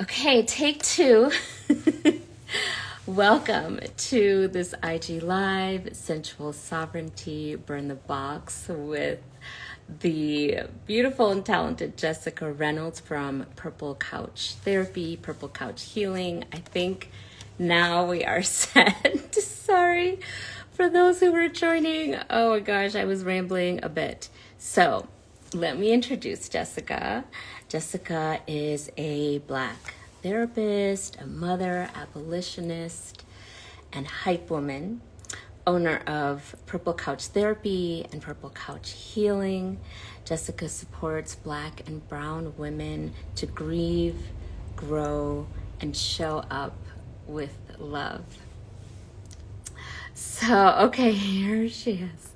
Okay, take two. Welcome to this IG Live Sensual Sovereignty Burn the Box with the beautiful and talented Jessica Reynolds from Purple Couch Therapy, Purple Couch Healing. I think now we are set. Sorry for those who were joining. Oh my gosh, I was rambling a bit. So, let me introduce Jessica. Jessica is a Black therapist, a mother, abolitionist, and hype woman, owner of Purple Couch Therapy and Purple Couch Healing. Jessica supports Black and Brown women to grieve, grow, and show up with love. So, okay, here she is.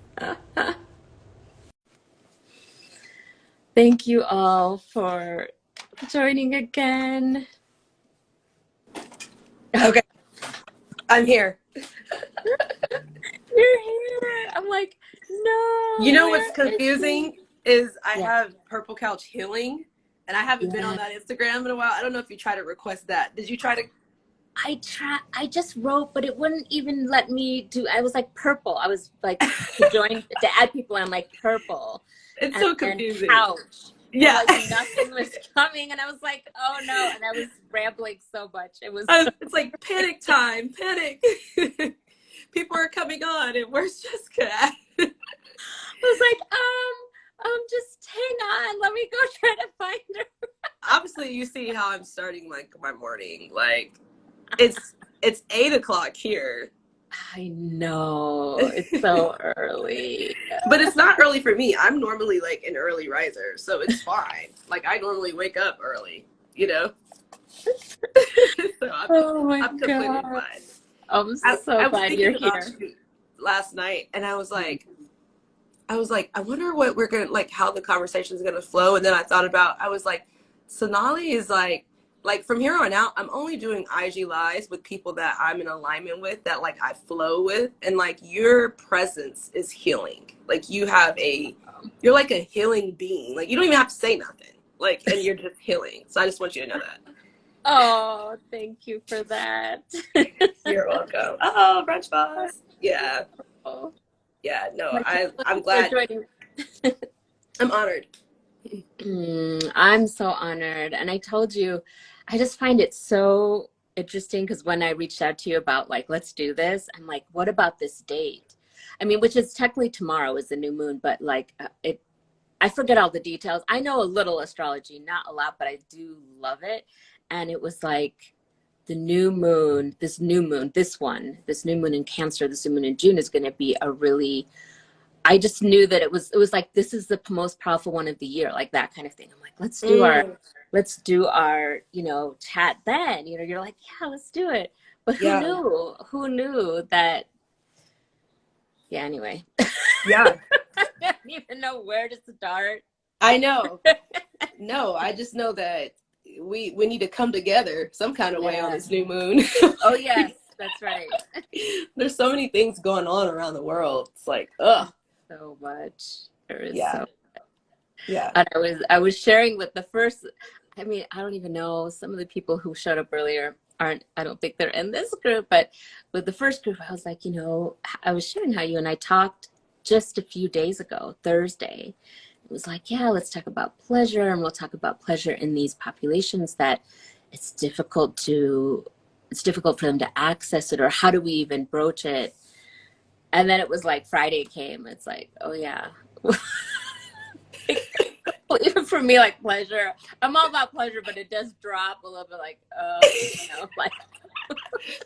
Thank you all for joining again. Okay, I'm here. You're here. I'm like, no. You know what's where is confusing she? is I Yeah. have Purple Couch Healing, and I haven't been on Yeah. that Instagram in a while. I don't know if you try to request that. Did you try to? I just wrote, but it wouldn't even let me do. I was like purple. I was like to join to add people. I'm like purple, It's and so then confusing. couch. And Yeah, like nothing was coming, and I was like, oh no, and I was rambling so much. It was. it's like panic time, panic. People are coming on, and where's Jessica at? I was like, just hang on. Let me go try to find her. Obviously, you see how I'm starting like my morning. Like it's 8 o'clock here. I know it's so early. But it's not early for me. I'm normally like an early riser, so it's fine. Like I normally wake up early, you know? So Oh my I'm completely God. fine. I'm I so was glad thinking you're about here. you last night, and I was like, I wonder what we're gonna like, how the conversation is gonna flow. And then I thought about, I was like, Sonali is like from here on out, I'm only doing IG lives with people that I'm in alignment with, that like I flow with, and like your presence is healing. Like you're like a healing being. Like you don't even have to say nothing. Like, and you're just healing. So I just want you to know that. Oh, thank you for that. You're welcome. Oh, brunch boss. Yeah. Oh, Yeah. No, thank you I'm for glad. joining. I'm honored. I'm so honored. And I told you, I just find it so interesting because when I reached out to you about like, let's do this, I'm like, what about this date? I mean, which is technically tomorrow is the new moon, but like I forget all the details. I know a little astrology, not a lot, but I do love it. And it was like the new moon, this new moon, this new moon in Cancer, this new moon in June is going to be a really, I just knew that it was like, this is the most powerful one of the year, like that kind of thing. I'm like, Mm, let's do our, chat then, you're like, yeah, let's do it. But yeah. who knew that, yeah, anyway, Yeah. I don't even know where to start. I know. No, I just know that we need to come together some kind of way on Yeah. this new moon. Oh, yes, that's right. There's so many things going on around the world. It's like, ugh. So much. There is Yeah. so. Yeah. And I was sharing with the first. I mean, I don't even know, some of the people who showed up earlier aren't. I don't think they're in this group, but with the first group, I was like, I was sharing how you and I talked just a few days ago, Thursday. It was like, yeah, let's talk about pleasure, and we'll talk about pleasure in these populations that it's difficult to. It's difficult for them to access it, or how do we even broach it? And then it was like Friday came. It's like, oh yeah. Even for me, like pleasure, I'm all about pleasure, but it does drop a little bit. Like, like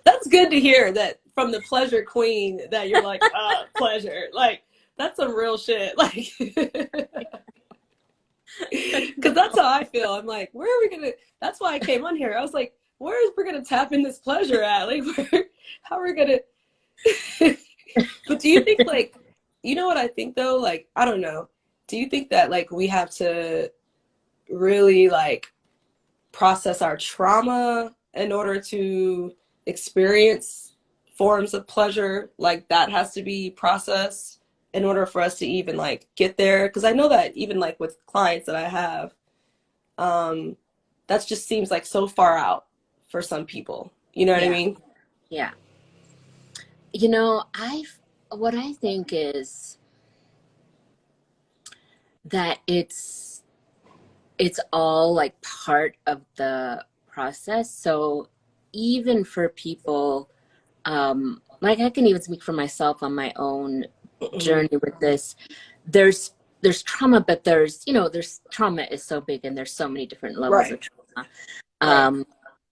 That's good to hear that from the pleasure queen, that you're like, pleasure. Like, that's some real shit. Like, because that's how I feel. I'm like, where are we gonna? That's why I came on here. I was like, where is we're gonna tap in this pleasure at? Like, how are we gonna? But do you think, like, you know what I think though? Like, I don't know. Do you think that like we have to really like process our trauma in order to experience forms of pleasure? Like that has to be processed in order for us to even like get there? Because I know that even like with clients that I have, um, that just seems like so far out for some people. You know what I Yeah. mean? Yeah. You know, what I think is that it's all like part of the process. So even for people, like I can even speak for myself on my own Mm-hmm. journey with this. There's trauma, but there's trauma is so big and there's so many different levels Right. of trauma. Right.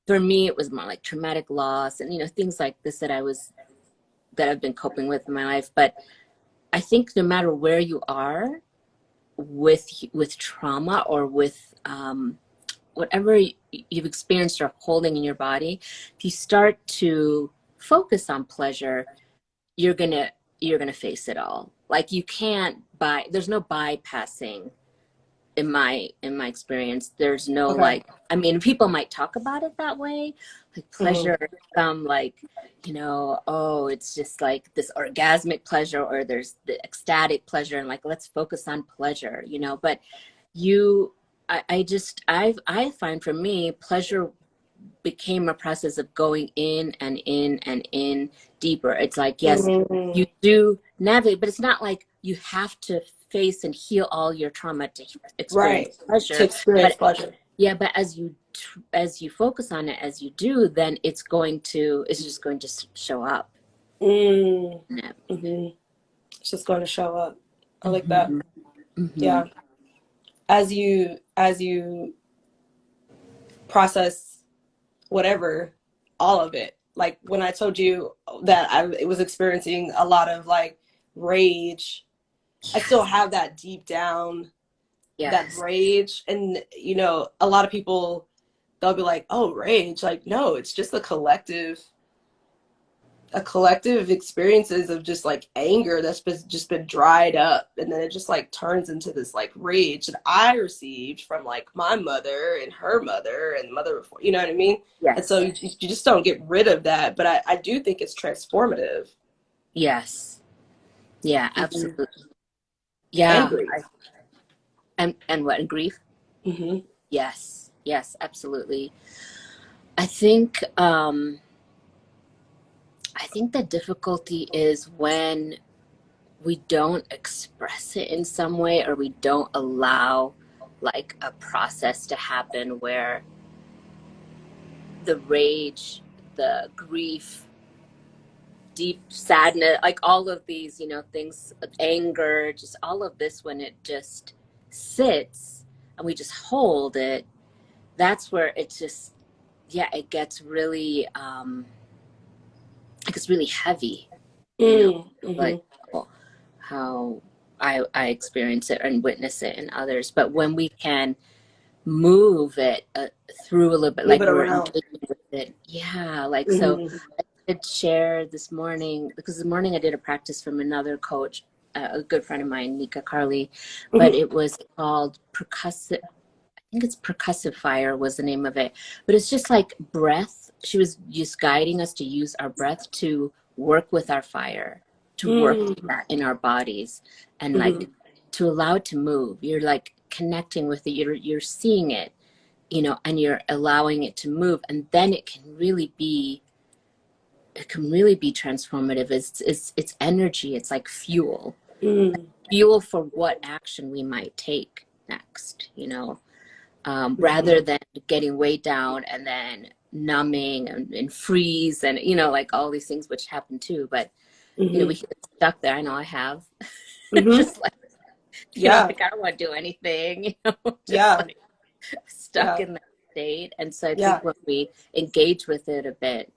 For me, it was more like traumatic loss and things like this that I've been coping with in my life. But I think no matter where you are with trauma or with whatever you've experienced or holding in your body, if you start to focus on pleasure, you're gonna face it all. Like you can't there's no bypassing in my experience. There's no Okay. like, I mean, people might talk about it that way, like Mm-hmm. pleasure, like, oh, it's just like this orgasmic pleasure, or there's the ecstatic pleasure, and like let's focus on pleasure, but you I find for me pleasure became a process of going in and in and in deeper. It's like, yes, you Mm-hmm. do navigate, but it's not like you have to face and heal all your trauma to experience Right. To pleasure. experience But pleasure. yeah, but as you focus on it, as you do, then it's just going to show up. Mm. Yeah. Mm-hmm. It's just going to show up. I like that. Hmm. Hmm. Yeah. As you process whatever, all of it. Like when I told you that I was experiencing a lot of like rage, I still Yes. have that deep down, that Yes. rage. And, a lot of people, they'll be like, oh, rage. Like, no, it's just a collective experiences of just like anger that's just been dried up, and then it just like turns into this like rage that I received from like my mother and her mother and mother before, you know what I mean? And so Yes. you just don't get rid of that, but I do think it's transformative. Yes. Yeah, Mm-hmm. absolutely. And Yeah. grief. And what, and grief? Mm-hmm. Yes. Yes, absolutely. I think the difficulty is when we don't express it in some way, or we don't allow like a process to happen where the rage, the grief, deep sadness, like all of these, things, anger, just all of this, when it just sits and we just hold it, that's where it just, yeah, it gets really heavy, like Mm-hmm. how I experience it and witness it in others. But when we can move it through a little bit, Move like it we're around. engaging with it, yeah, like so. Mm-hmm. I did share this morning, because this morning I did a practice from another coach, a good friend of mine, Nika Carly, but Mm-hmm. it was called percussive. I think it's percussive fire was the name of it, but it's just like breath. She was just guiding us to use our breath to work with our fire, to work with Mm-hmm. that in our bodies, and Mm-hmm. like to allow it to move. You're like connecting with it. You're seeing it, and you're allowing it to move, and then it can really be transformative. It's energy. It's like fuel for what action we might take next, rather Mm-hmm. than getting way down and then numbing and freeze and, like all these things which happen too. But, we Mm-hmm. can get stuck there. I know I have. Mm-hmm. Just like, Yeah. like I don't want to do anything, just Yeah. like stuck Yeah. in that state. And so I Yeah. think when we engage with it a bit,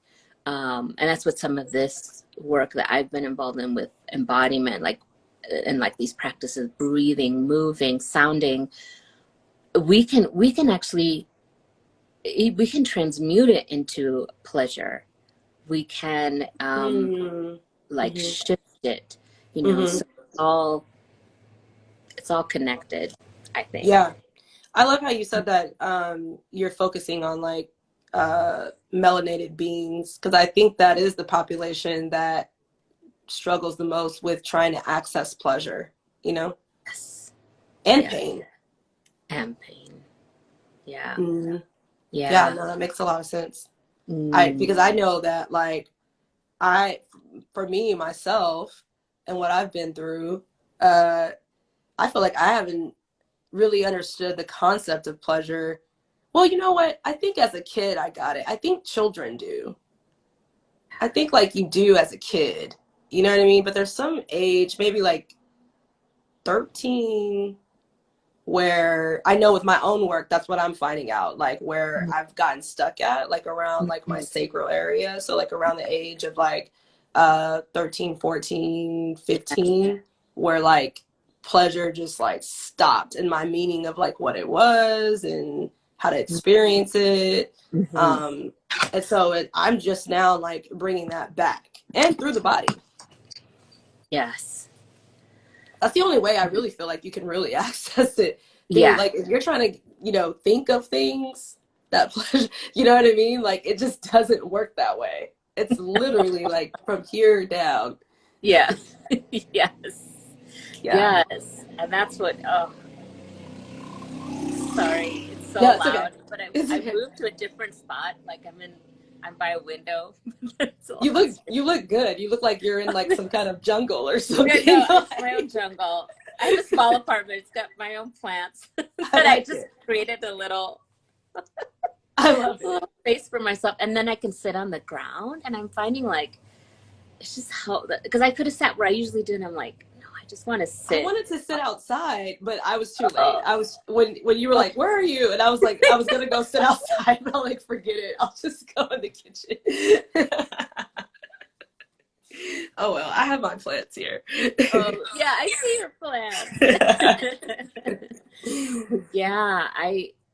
and that's what some of this work that I've been involved in with embodiment, like, and like these practices, breathing, moving, sounding, we can actually we can transmute it into pleasure. We can Mm-hmm. like Mm-hmm. shift it, Mm-hmm. so it's all connected, I think. Yeah. I love how you said that you're focusing on like melanated beings, because I think that is the population that struggles the most with trying to access pleasure, you know, Yes. and Yes. pain. And pain. Yeah. Mm-hmm. Yeah, Yeah. no, that makes a lot of sense. Mm. Because I know that like I, for me, myself, and what I've been through, uh, I feel like I haven't really understood the concept of pleasure. Well, you know what? I think as a kid, I got it. I think children do. I think like you do as a kid. You know what I mean? But there's some age, maybe like 13, where I know with my own work, that's what I'm finding out, like where I've gotten stuck at, like around like my Mhm. sacral area. So like around the age of like 13, 14, 15, where like pleasure just like stopped and my meaning of like what it was and how to experience it. Mhm. Um, and so I'm just now like bringing that back and through the body. Yes. That's the only way I really feel like you can really access it through, Yeah. like if you're trying to, think of things that pleasure, you know what I mean? Like it just doesn't work that way. It's literally like from here down. Yeah. Yes. Yeah. Yes. And that's what, oh, sorry, it's so No, it's okay. loud. But It's I okay. moved to a different spot. Like I'm by a window. It's a You lot. look you look good. You look like you're in like some kind of jungle or No, no, something. it's my own jungle. I have a small apartment. It's got my own plants I that I like just it. created a little I love it. little space for myself. And then I can sit on the ground. And I'm finding like it's just how because I could have sat where I usually do, and I'm like, no, I just want to I sit. wanted to sit outside, but I was too late. Oh, I was when you were oh. like, "Where are you?" and I was like, I was gonna go sit outside, but I'm like, forget it. I'll just go in the kitchen. Oh well, I have my plants here. Oh, yeah, I see your plants. Yeah,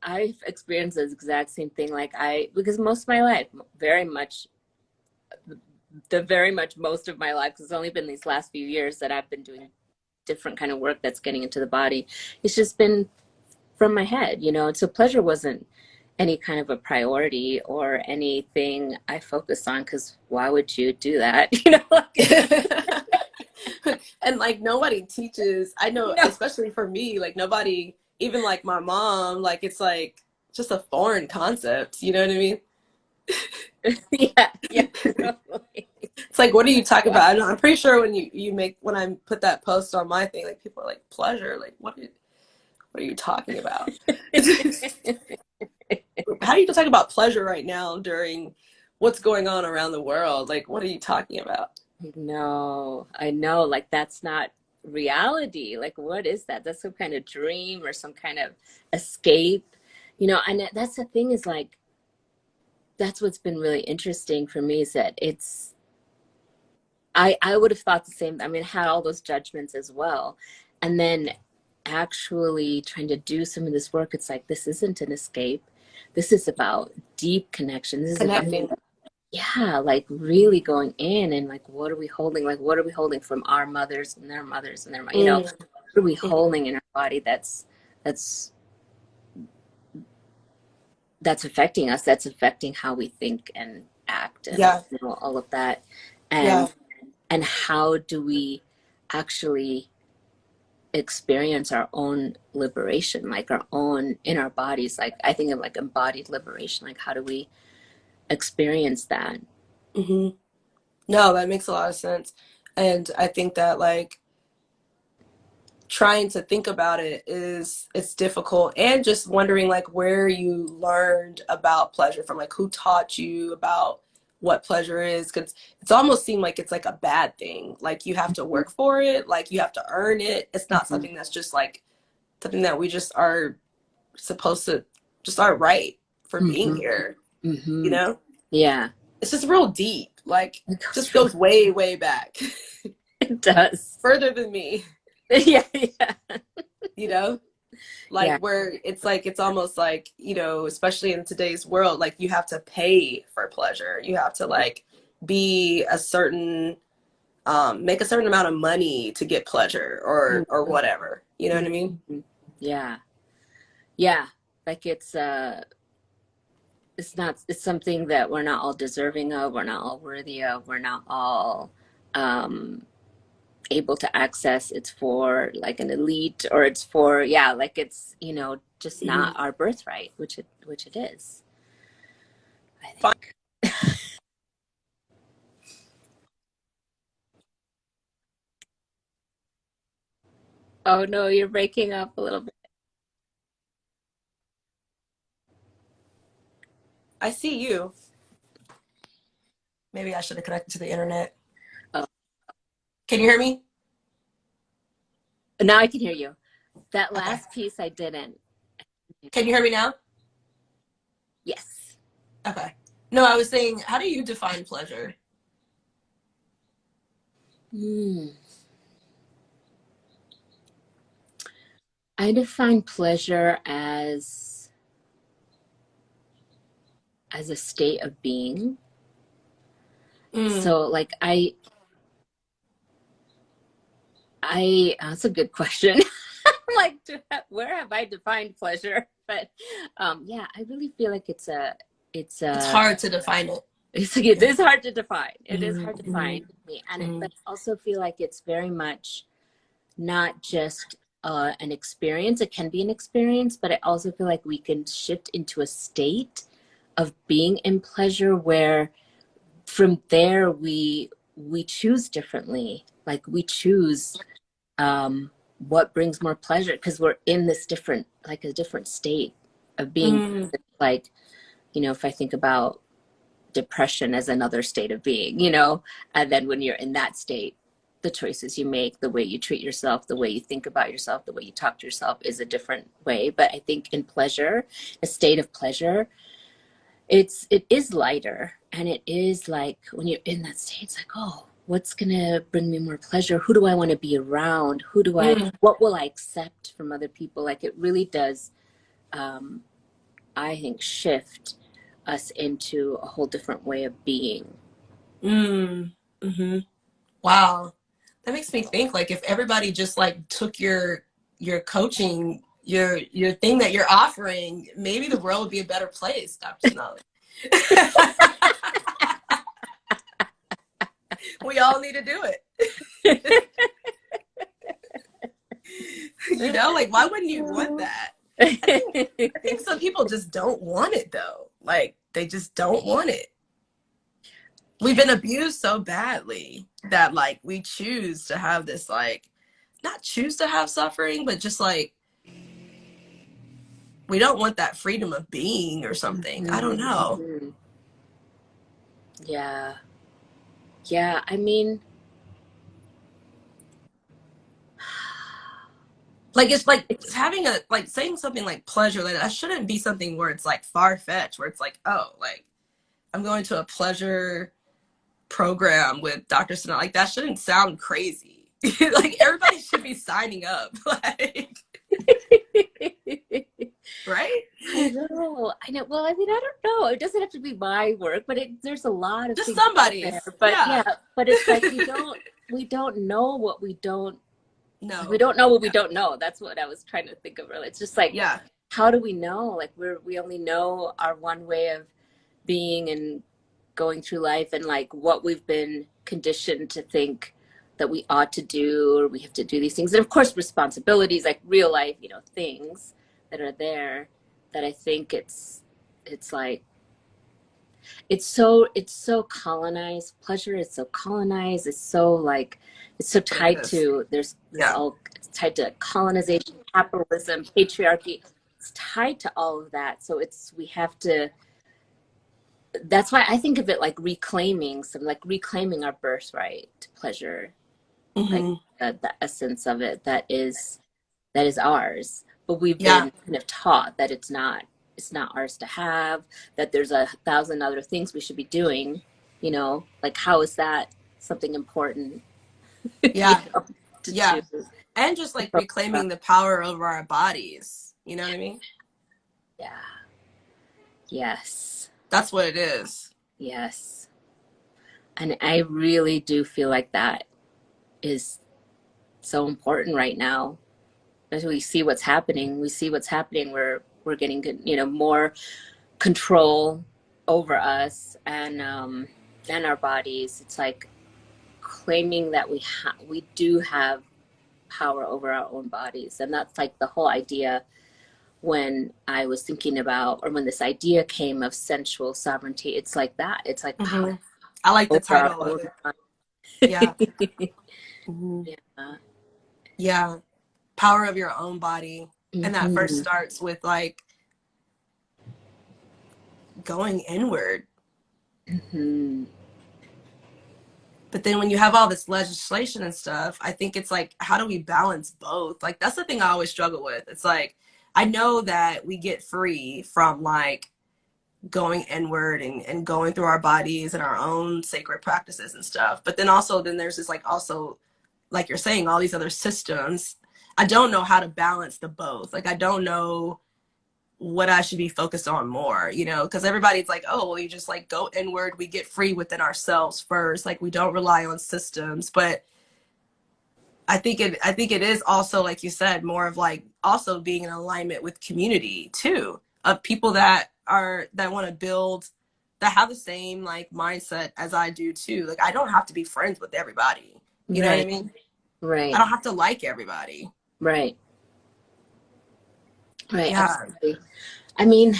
I've experienced the exact same thing. Like because most of my life, very much the very much most of my life, 'cause it's only been these last few years that I've been doing different kind of work that's getting into the body. It's just been from my head, and so pleasure wasn't any kind of a priority or anything I focused on because why would you do that? Like And like nobody teaches. I know, no. especially for me, like nobody, even like my mom, like it's like just a foreign concept. You know what I mean? Yeah, yeah, totally. It's like, what are you talking about? I'm pretty sure when when I put that post on my thing, like people are like pleasure, like what are you talking about? How do you talk about pleasure right now during what's going on around the world? Like, what are you talking about? No, I know, like that's not reality. Like, what is that? That's some kind of dream or some kind of escape, and that's the thing is like, that's what's been really interesting for me is that I would have thought the same. I mean, had all those judgments as well. And then actually trying to do some of this work, it's like, this isn't an escape. This is about deep connection. This is about, Connecting. yeah, like really going in and like, what are we holding? Like, what are we holding from our mothers and their, Mm, what are we mhm. holding in our body that's, that's affecting us, that's affecting how we think and act and, Yeah, all of that. yeah. And how do we actually experience our own liberation, like our own in our bodies? Like I think of like embodied liberation, like how do we experience that? Hmm. No, that makes a lot of sense. And I think that like trying to think about it is it's difficult, and just wondering like where you learned about pleasure from, like who taught you about what pleasure is, because it's almost seemed like it's like a bad thing, like you have to work for it, like you have to earn it. It's not Mm-hmm. something that's just like something that we just are supposed to just are right for being Mm-hmm. here, you Mm-hmm. know. Yeah, It's just real deep, like it goes just really, goes way way back. it does. Further than me, Yeah, yeah, you know. Like yeah. where it's like it's almost like, especially in today's world, like you have to pay for pleasure, you have to like be a certain make a certain amount of money to get pleasure or Mm-hmm. whatever, you know what I mean? Mm-hmm. Yeah, yeah. Like it's not, it's something that we're not all deserving of, we're not all worthy of, we're not all um able to access. It's for like an elite, or it's for, yeah, like it's just Hmm. not our birthright, which it is. Oh no, you're breaking up a little bit. I see you. Maybe I should have connected to the internet. Oh, Can you hear me? now I can hear you. That Okay. last piece I didn't. Can you hear me now? Yes. Okay. No, I was saying, how do you define pleasure? Hmm. I define pleasure as a state of being. Mm. So like that's a good question. Like where have I defined pleasure? But yeah, I really feel like it's It's a hard to define it. it Yeah. is hard to define. It is hard to Mm-hmm. define me, and Mm-hmm. but I also feel like it's very much not just an experience. It can be an experience, but I also feel like we can shift into a state of being in pleasure where from there we choose differently. Like we choose what brings more pleasure because we're in this different, like a different state of being. Mm. Like, if I think about depression as another state of being, and then when you're in that state, the choices you make, the way you treat yourself, the way you think about yourself, the way you talk to yourself is a different way. But I think in pleasure, a state of pleasure, it is lighter, and it is like when you're in that state, it's like, oh, what's gonna bring me more pleasure? Who do I want to be around? Mm. What will I accept from other people? Like it really does, um, I think, shift us into a whole different way of being. Mm. Mm-hmm. Wow. That makes me think like if everybody just like took your coaching, your thing that you're offering, maybe the world would be a better place, Dr. Sonali. We all need to do it. Like why wouldn't you want that? I think some people just don't want it though. Like they just don't want it. We've been abused so badly that like we choose to have this like not choose to have suffering, but just like we don't want that freedom of being or something. I don't Mhm, know. mhm. Yeah. Yeah. I mean, Like it's like it's having a like saying something like pleasure, like that shouldn't be something where it's like far fetched, where it's like, oh, like I'm going to a pleasure program with Dr. Sana. Like that shouldn't sound crazy. Like everybody should be signing up. Like right? I know. I know. Well, I mean, I don't know. It doesn't have to be my work, but there's a lot of Just things out there. somebody's. But Yeah. yeah, but it's like we don't know what we don't we No. don't know what we Yeah. don't know. That's what I was trying to think of earlier. It's just like, Yeah. how do we know? Like we only know our one way of being and going through life, and like what we've been conditioned to think that we ought to do, or we have to do these things. And of course responsibilities, like real life, things that are there, that I think it's like it's so colonized. Pleasure is so colonized. It's so like it's so It tied is. to there's this Yeah. all it's tied to colonization, capitalism, patriarchy. It's tied to all of that. So we have to, that's why I think of it like reclaiming our birthright to pleasure, like Mm-hmm. the essence of it that is ours. But we've Yeah. been kind of taught that it's not ours to have, that there's a thousand other things we should be doing, like how is that something important, Yeah. to Yeah. choose. And just like reclaiming the power over our bodies. You know what I mean? Yeah. Yes. That's what it is. Yes. And I really do feel like that is so important right now. As we see what's happening, we're getting more control over us, and our bodies. It's like claiming that we do have power over our own bodies, and that's like the whole idea when I was thinking about, or when this idea came of sensual sovereignty. It's like that. It's like power Mm-hmm. I like the over our title of own it. bodies. Yeah. Mm-hmm. Yeah. Yeah. power of your own body. And that first Mm-hmm. starts with like going inward. Mm-hmm. But then when you have all this legislation and stuff, I think it's like, how do we balance both? Like, that's the thing I always struggle with. It's like, I know that we get free from like going inward and going through our bodies and our own sacred practices and stuff. But then also, then there's this like, also, like you're saying, all these other systems. I don't know how to balance the both. Like, I don't know what I should be focused on more, you know, because everybody's like, oh, well, you just like go inward. We get free within ourselves first. Like, we don't rely on systems. But I think it is also, like you said, more of like also being in alignment with community too, of people that want to build, that have the same like mindset as I do too. Like, I don't have to be friends with everybody. You know what I Right. mean? I Right. don't have to like everybody. Right. Right. Yeah. Absolutely. I mean,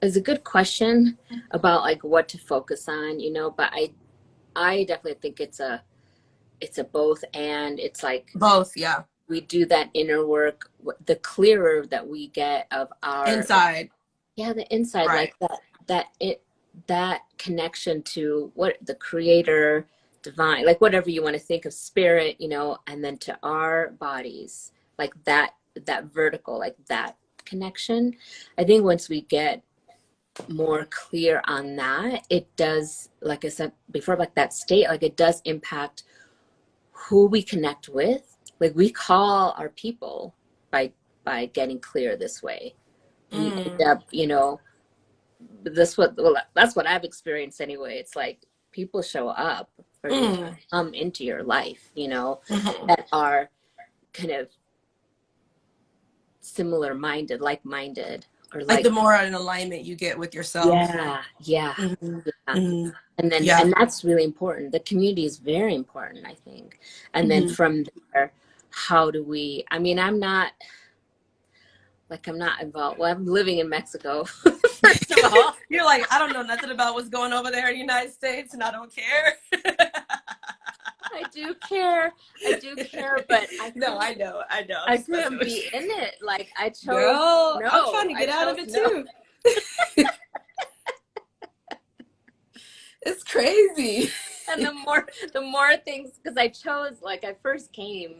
it's a good question about like what to focus on, you know, but I definitely think it's a both, and it's like Both. Yeah. we do that inner work, the clearer that we get of our, Inside. yeah, the inside, Right. like that connection to what the creator, divine, like whatever you want to think of, spirit, you know, and then to our bodies, like that vertical, like that connection. I think once we get more clear on that, it does, like I said before, like that state, like it does impact who we connect with. Like we call our people by getting clear this way. We end up, you know, that's what I've experienced anyway. It's like people show up for you, come into your life, you know, that are kind of similar minded, like minded, or Like, like, the more in alignment you get with yourself. yeah, yeah, Mm-hmm. yeah. Mm-hmm. And Yeah. that's really important. The community is very important, I think. And then Mm-hmm. from there, how do we, I mean, I'm not involved. Well, I'm living in Mexico, first of all. You're like, I don't know nothing about what's going over there in the United States, and I don't care. I do care. I do care, but No, I know. I'm I just messing couldn't with be in you. it. Like I chose Girl, I'm no. trying to I get out of chose it no. too. It's crazy. And the more things, because I chose, like I first came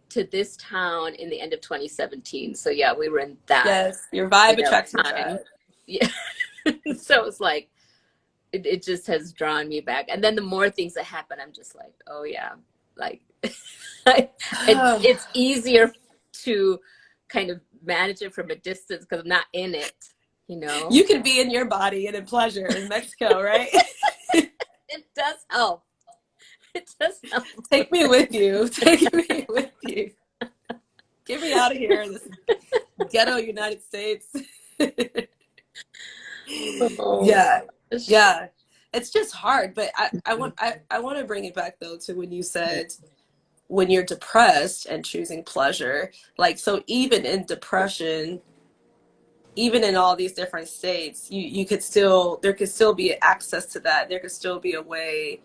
to this town in the end of 2017. So yeah, we were in that, Yes, your vibe you know, attracts your time. tribe. Yeah. So it's like it just has drawn me back. And then the more things that happen, I'm just like, oh yeah, like it's easier to kind of manage it from a distance because I'm not in it, you know. You could be in your body and in pleasure in Mexico, right? It does help. It does help. Take me with you. Take me with you. Get me out of here in this ghetto United States. Oh, Yeah. gosh. Yeah. It's just hard, but I want to bring it back though to when you said when you're depressed and choosing pleasure. Like, so even in depression, even in all these different states, you could still, there could still be access to that. There could still be a way,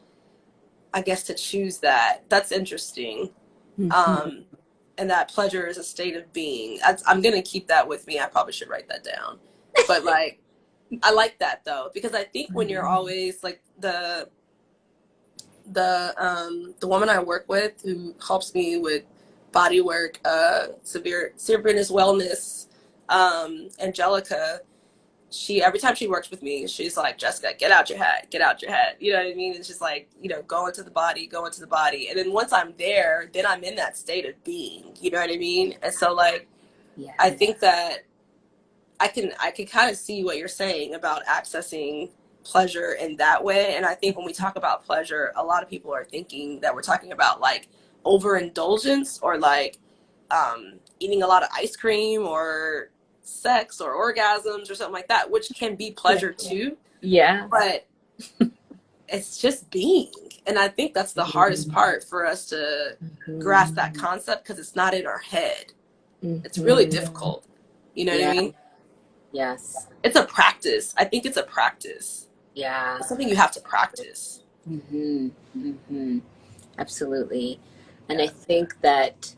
I guess, to choose that. That's interesting. Um, and that pleasure is a state of being. I'm going to keep that with me. I probably should write that down. But like, I like that though, because I think when you're always like the woman I work with who helps me with body work, severe venous wellness, Angelica, she, every time she works with me, she's like, Jessica, get out your head, get out your head. You know what I mean? It's just like, you know, go into the body, go into the body. And then once I'm there, then I'm in that state of being, you know what I mean? And so like, Yeah. I think that I can kind of see what you're saying about accessing pleasure in that way. And I think when we talk about pleasure, a lot of people are thinking that we're talking about like overindulgence or like eating a lot of ice cream or sex or orgasms or something like that, which can be pleasure too. Yeah. But it's just being. And I think that's the hardest part for us to grasp that concept, because it's not in our head. It's really difficult. You know what I Yeah. mean? Yes. It's a practice. I think it's a practice. Yeah. It's something you have to practice. Absolutely. And I think that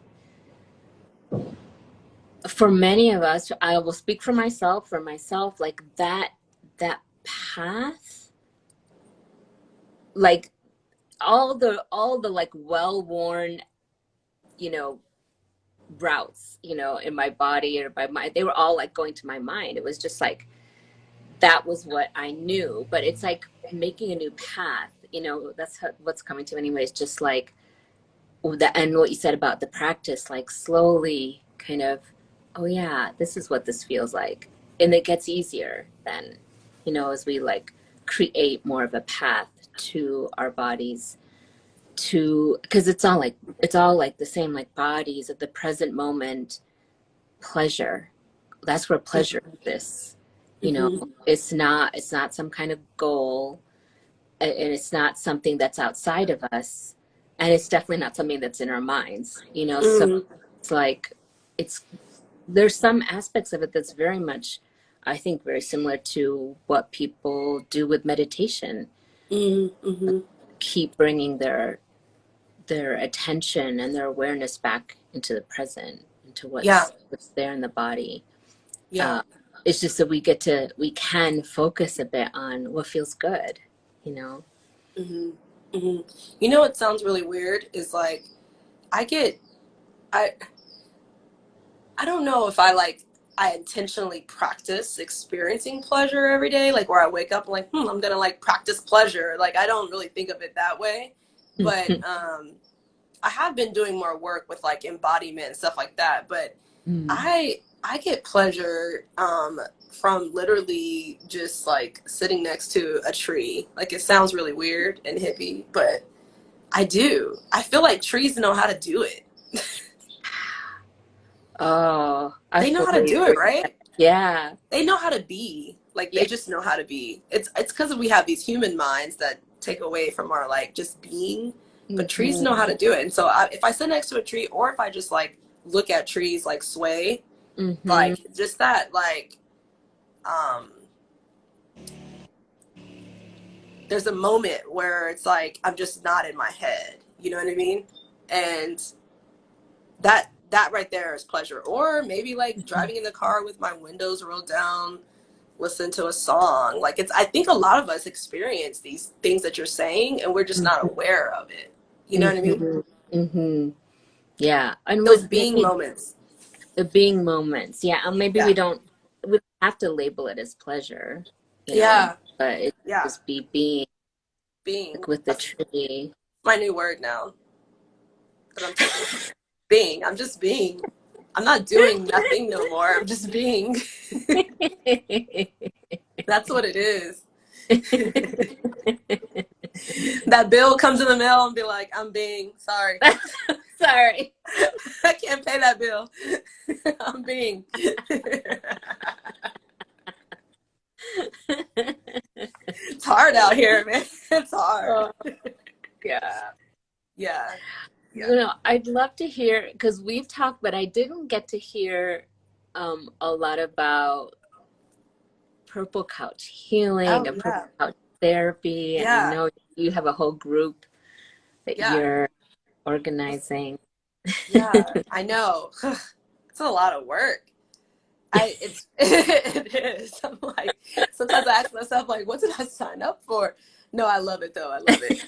for many of us, I will speak for myself, like that path, like all the like well-worn, you know, routes, you know, in my body or by my, they were all like going to my mind. It was just like, that was what I knew, but it's like making a new path, you know, that's what's coming to anyways, just like that. And what you said about the practice, like slowly kind of, oh yeah, this is what this feels like. And it gets easier then, you know, as we like create more of a path to our bodies, to, because it's all like the same, like bodies at the present moment, pleasure. That's where pleasure exists. You know, Mm-hmm. it's not some kind of goal, and it's not something that's outside of us, and it's definitely not something that's in our minds, you know. So Mm-hmm. it's like, it's, there's some aspects of it that's very much, I think, very similar to what people do with meditation. Mm-hmm. Keep bringing their attention and their awareness back into the present, into Yeah. what's there in the body. Yeah. uh, it's just that we can focus a bit on what feels good, you know. Mm-hmm. Mm-hmm. You know what sounds really weird is like I get I I don't know if I intentionally practice experiencing pleasure every day, like where I wake up and like, I'm gonna like practice pleasure. Like I don't really think of it that way. But I have been doing more work with like embodiment and stuff like that. But Mm. I get pleasure from literally just like sitting next to a tree. Like it sounds really weird and hippie, but I do. I feel like trees know how to do it. Oh, I They know how to fully do it, agree. right? Yeah. They know how to be. Like Yeah. they just know how to be. It's because we have these human minds that take away from our like just being. But trees Hmm. know how to do it. And so if I sit next to a tree, or if I just like look at trees like sway, Hmm. like just that like um there's a moment where it's like I'm just not in my head. You know what I mean? And that right there is pleasure. Or maybe like driving in the car with my windows rolled down, listen to a song. Like it's I think a lot of us experience these things that you're saying and we're just not aware of it. You know what I mean? Hmm. Hmm. Yeah, and Those with being maybe moments. the being moments, yeah, and maybe Yeah. we don't have to label it as pleasure, you know, Yeah. but it Yeah. just be being, Being. like with the That's tree. my new word now that I'm taking. Being. I'm just being. I'm not doing nothing no more. I'm just being. That's what it is. That bill comes in the mail and be like, I'm being sorry. Sorry. I can't pay that bill. I'm being. It's hard out here, man. It's hard. Oh, yeah. Yeah. You Yeah. know, I'd love to hear, because we've talked, but I didn't get to hear a lot about purple couch healing Oh and purple yeah. couch therapy. And I Yeah. know you have a whole group that Yeah. you're organizing. Yeah. I know. It's a lot of work. It's it is. I'm like sometimes I ask myself like, what did I sign up for? No, I love it though. I love it.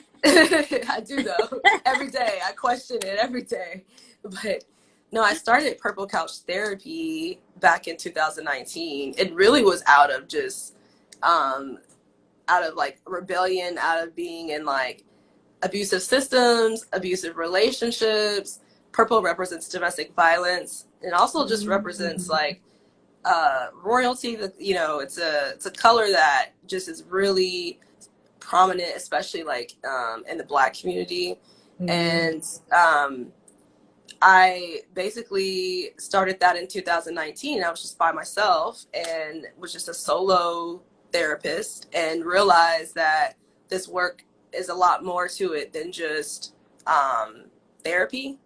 I do though. Every day I question it every day. But no, I started Purple Couch Therapy back in 2019. It really was um out of like rebellion, out of being in like abusive systems, abusive relationships. Purple represents domestic violence. It also just represents like royalty. That it's a color that just is really prominent, especially like in the Black community. Mm, And I basically started that in 2019. I was just by myself and was just a solo therapist, and realized that this work is a lot more to it than just therapy.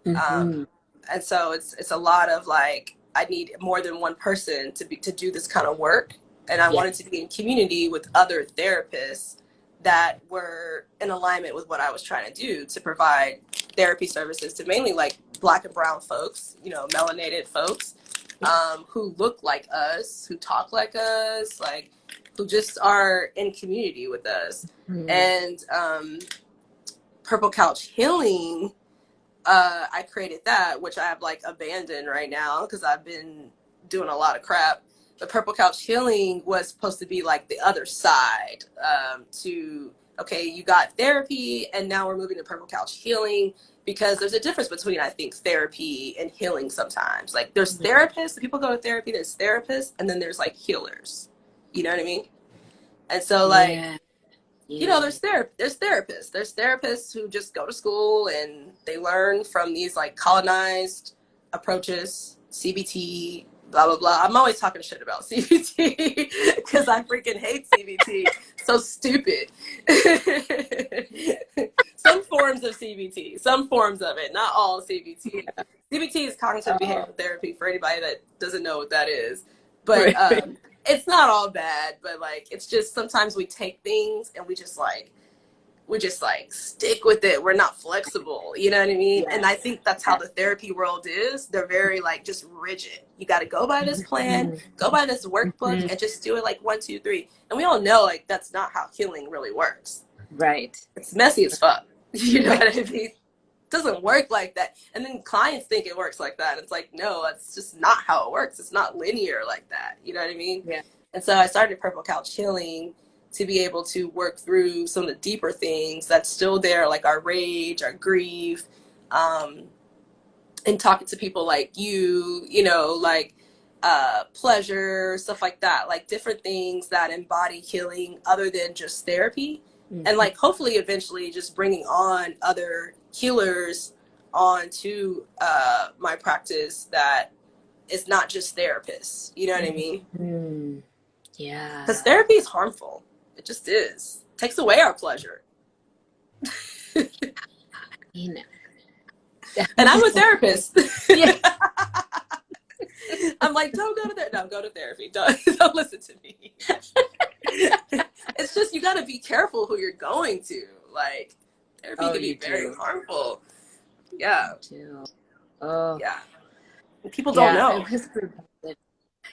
mm-hmm. Um, and so it's a lot of like I need more than one person to do this kind of work, and I Yeah. wanted to be in community with other therapists that were in alignment with what I was trying to do, to provide therapy services to mainly like Black and brown folks, melanated folks, who look like us, who talk like us, like who just are in community with us. And Purple Couch Healing, I created that, which I have like abandoned right now because I've been doing a lot of crap. But Purple Couch Healing was supposed to be like the other side, to, okay, you got therapy and now we're moving to Purple Couch Healing, because there's a difference between, I think, therapy and healing sometimes. Like there's therapists, people go to therapy, there's therapists, and then there's like healers. You know what I mean? And so like, you know, there's therapists. There's therapists who just go to school and they learn from these like colonized approaches, CBT, blah, blah, blah. I'm always talking shit about CBT because I freaking hate CBT. So stupid. Some forms of CBT, some forms of it, not all CBT. CBT is cognitive behavioral therapy, for anybody that doesn't know what that is. But it's not all bad, but like it's just sometimes we take things and we just like stick with it. We're not flexible, you know what I mean? And I think that's how the therapy world is. They're very like just rigid. You got to go by this plan, go by this workbook, and just do it like 1, 2, 3. And we all know like that's not how healing really works. Right. It's messy as fuck. You know what I mean? It doesn't work like that. And then clients think it works like that. It's like, no, that's just not how it works. It's not linear like that. You know what I mean? Yeah. And so I started Purple Couch Healing to be able to work through some of the deeper things that's still there, like our rage, our grief, and talking to people like you know, like pleasure, stuff like that, like different things that embody healing other than just therapy. And like hopefully eventually just bringing on other healers onto my practice that is not just therapists. You know what I mean? Yeah. Because therapy is harmful. It just is. It takes away our pleasure. You know. And I'm a therapist. I'm like, don't go to therapy. No, go to therapy. Don't listen to me. It's just, you got to be careful who you're going to. Like, therapy can be very harmful. Yeah. Yeah. And people don't know.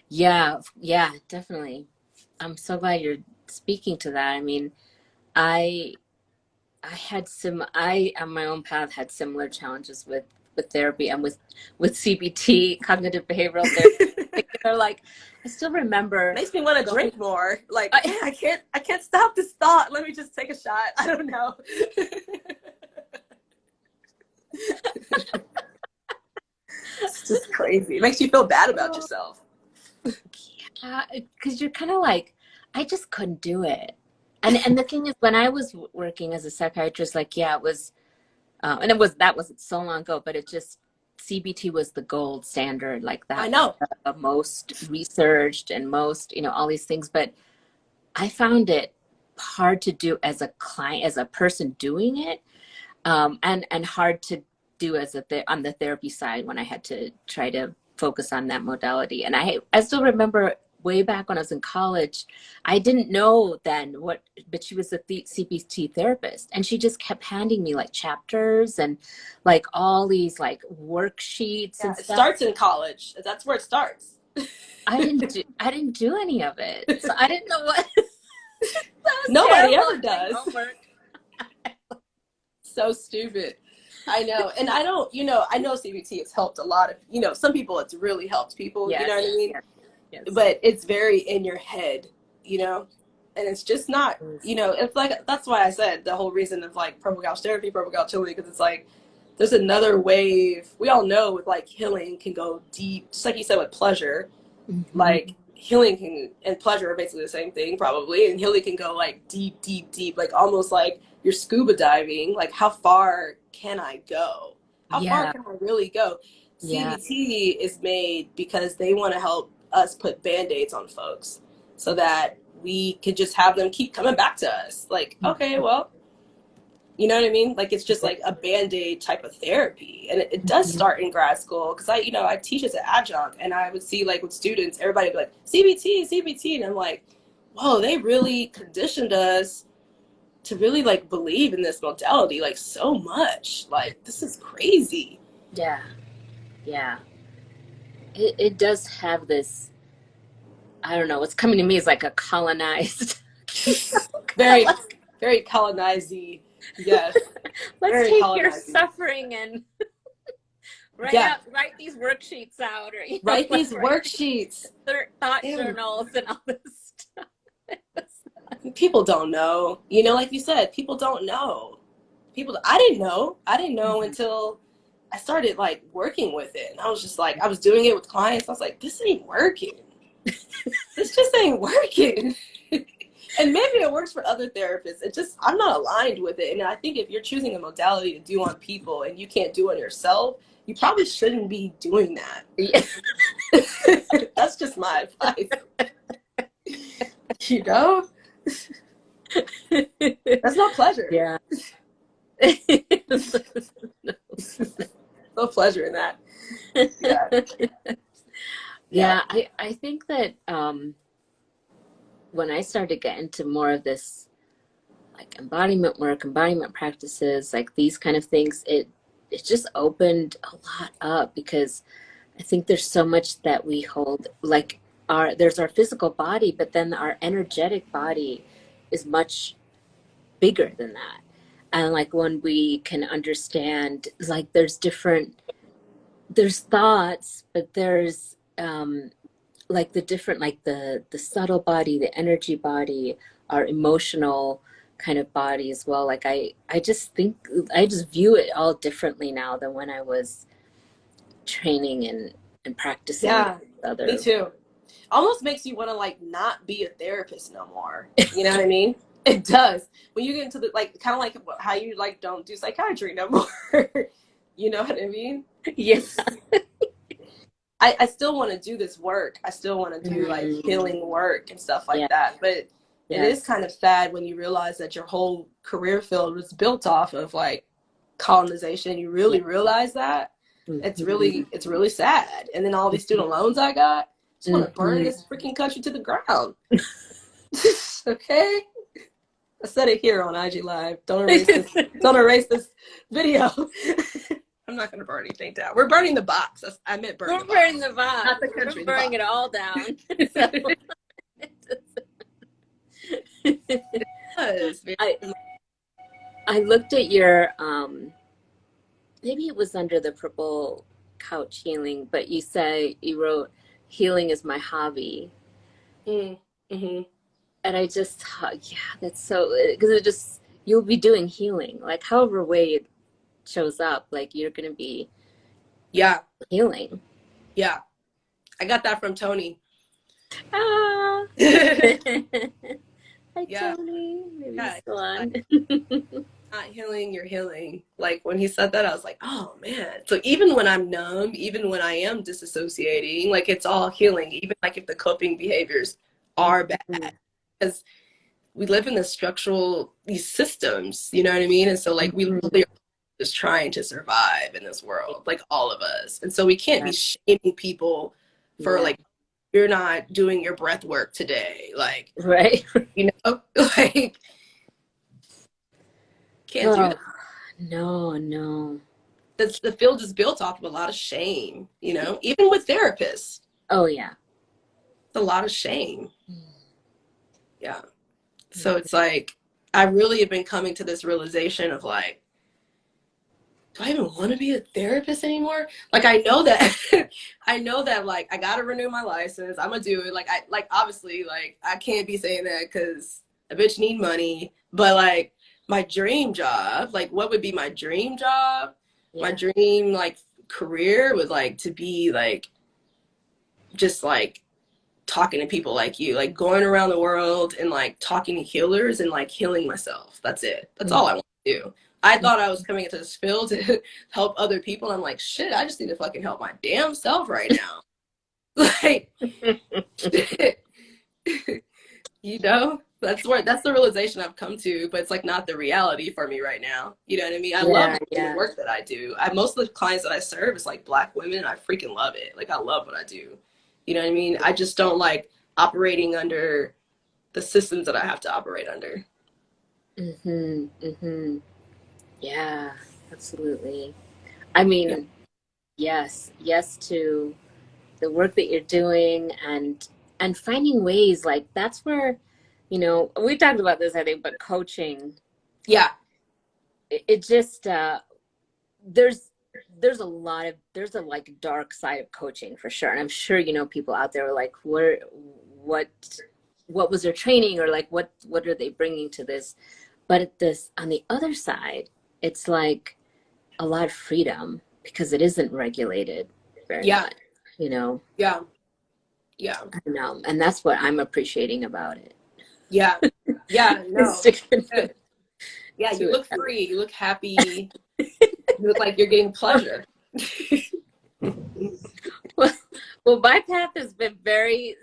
Yeah, definitely. I'm so glad you're speaking to that. I mean, I on my own path had similar challenges with therapy and with CBT, cognitive behavioral therapy. Like I still remember. Makes me want to drink more. Like I can't stop this thought. Let me just take a shot. I don't know. It's just crazy. It makes you feel bad about yourself. Yeah, because you're kind of like, I just couldn't do it. And the thing is, when I was working as a psychiatrist, like, yeah, it was, and that wasn't so long ago, but it just, CBT was the gold standard, like that. I know. The most researched and most, you know, all these things. But I found it hard to do as a client, as a person doing it, and hard to do as on the therapy side when I had to try to focus on that modality. And I still remember way back when I was in college, I didn't know then but she was a CBT therapist, and she just kept handing me like chapters and like all these like worksheets and stuff. It starts in college. That's where it starts. I didn't do any of it, so I didn't know what. Nobody ever does. So stupid. I know. And I know CBT has helped a lot of, you know, some people it's really helped people, you know what I mean? Yes. But it's very in your head, you know, and it's just not, you know, it's like, that's why I said the whole reason of like Purple Couch therapy, Purple Couch healing, because it's like, there's another wave. We all know with like healing can go deep, just like you said with pleasure, like healing and pleasure are basically the same thing probably. And healing can go like deep, deep, deep, like almost like you're scuba diving. Like how far can I go? How far can I really go? CBT is made because they want to help us put band-aids on folks so that we could just have them keep coming back to us. Like, okay, well, you know what I mean? Like, it's just like a band-aid type of therapy. And it does start in grad school because I teach as an adjunct, and I would see like with students, everybody would be like, CBT. And I'm like, whoa, they really conditioned us to really like believe in this modality like so much. Like, this is crazy. Yeah. it does have this, I don't know, what's coming to me is like a colonized, Very, like, very colonizing. Yes, let's very take your colonizing. suffering and Yeah, write these worksheets out, or write like these write these worksheets. thought Damn, journals and all this stuff. people don't know. You know, like you said, people don't know. People, I didn't know. I didn't know Mhm. until I started like working with it. And I was just like, I was doing it with clients. I was like, this ain't working. This just ain't working. And maybe it works for other therapists. It just, I'm not aligned with it. And I think if you're choosing a modality to do on people and you can't do on yourself, you probably shouldn't be doing that. Yeah. That's just my advice. You know? That's not pleasure. Yeah. No pleasure in that. Yeah. Yeah. Yeah, I think that when I started to get into more of this like embodiment work, embodiment practices, like these kind of things, it just opened a lot up, because I think there's so much that we hold, like there's our physical body, but then our energetic body is much bigger than that. And like when we can understand, like there's thoughts, but there's like the different, like the subtle body, the energy body, our emotional kind of body as well. Like I just think I just view it all differently now than when I was training and practicing with Yeah. Me other. too. Almost makes you want to like not be a therapist no more. You know what I mean? It does. When you get into the like kind of like how you like don't do psychiatry no more. You know what I mean? Yeah. I still want to do this work. I still want to do like Mm, healing work and stuff like yeah. that. But it is Yes. kind of sad when you realize that your whole career field was built off of like colonization. You Yeah. really realize that. Hmm. It's really sad. And then all these student loans I got, just want to burn Hmm. this freaking country to the ground. Okay? I said it here on IG Live. Don't erase this. Don't erase this video. I'm not going to burn anything down. We're burning the box. I meant burn We're the box, burning the box. not the We're country. The burning box. it all down. So It was I I looked at your maybe it was under the purple couch healing, but you say you wrote healing is my hobby. mm-hmm. And I just thought, yeah, that's so, because it just, you'll be doing healing, like however way it shows up, like you're going to be Yeah, healing. yeah. I got that from Tony. Ah. Yeah, Hi, Tony. Maybe he's yeah. still Like, on. not healing, you're healing. Like when he said that, I was like, oh man. So even when I'm numb, even when I am disassociating, like it's all healing. Even like if the coping behaviors are bad, because we live in the structural these systems. You know what I mean? And so like we Mhm. literally are just trying to survive in this world, like all of us. And so we can't Yeah, be shaming people for yeah, like you're not doing your breath work today. Like, right. you know, like can't do Oh, that. no, no. The field is built off of a lot of shame, you know, even with therapists. Oh, yeah. It's a lot of shame. Yeah. So it's like I really have been coming to this realization of like, do I even want to be a therapist anymore? Like I know that I know that like I gotta renew my license. I'm gonna do it. Like I like obviously like I can't be saying that because a bitch need money. But like my dream job, like what would be my dream job? My Yeah. dream like career would like to be like just like talking to people like you, like going around the world and like talking to healers and like healing myself. That's it. That's all I want to do. I thought I was coming into this field to help other people. I'm like, shit, I just need to fucking help my damn self right now. Like, shit. You know, that's the realization I've come to, but it's like not the reality for me right now. You know what I mean? I love Yeah, doing the yeah. work that I do. Most of the clients that I serve is like Black women, and I freaking love it. Like I love what I do. You know what I mean? I just don't like operating under the systems that I have to operate under. Mm-hmm. Mm-hmm. Yeah, absolutely. I Yeah. mean, yes, yes to the work that you're doing, and finding ways, like that's where, you know, we talked about this, I think, but coaching, Yeah. it just there's there's a like dark side of coaching for sure. And I'm sure, you know, people out there are like, what what was their training, or like what are they bringing to this? But at this, on the other side, it's like a lot of freedom because it isn't regulated very Yeah. much, you know. Yeah. Yeah. I don't know, and that's what I'm appreciating about it. Yeah. Yeah. Is No. to, Good. Yeah. You to look free. You look happy. You look like you're getting pleasure. well, well, my path has been very,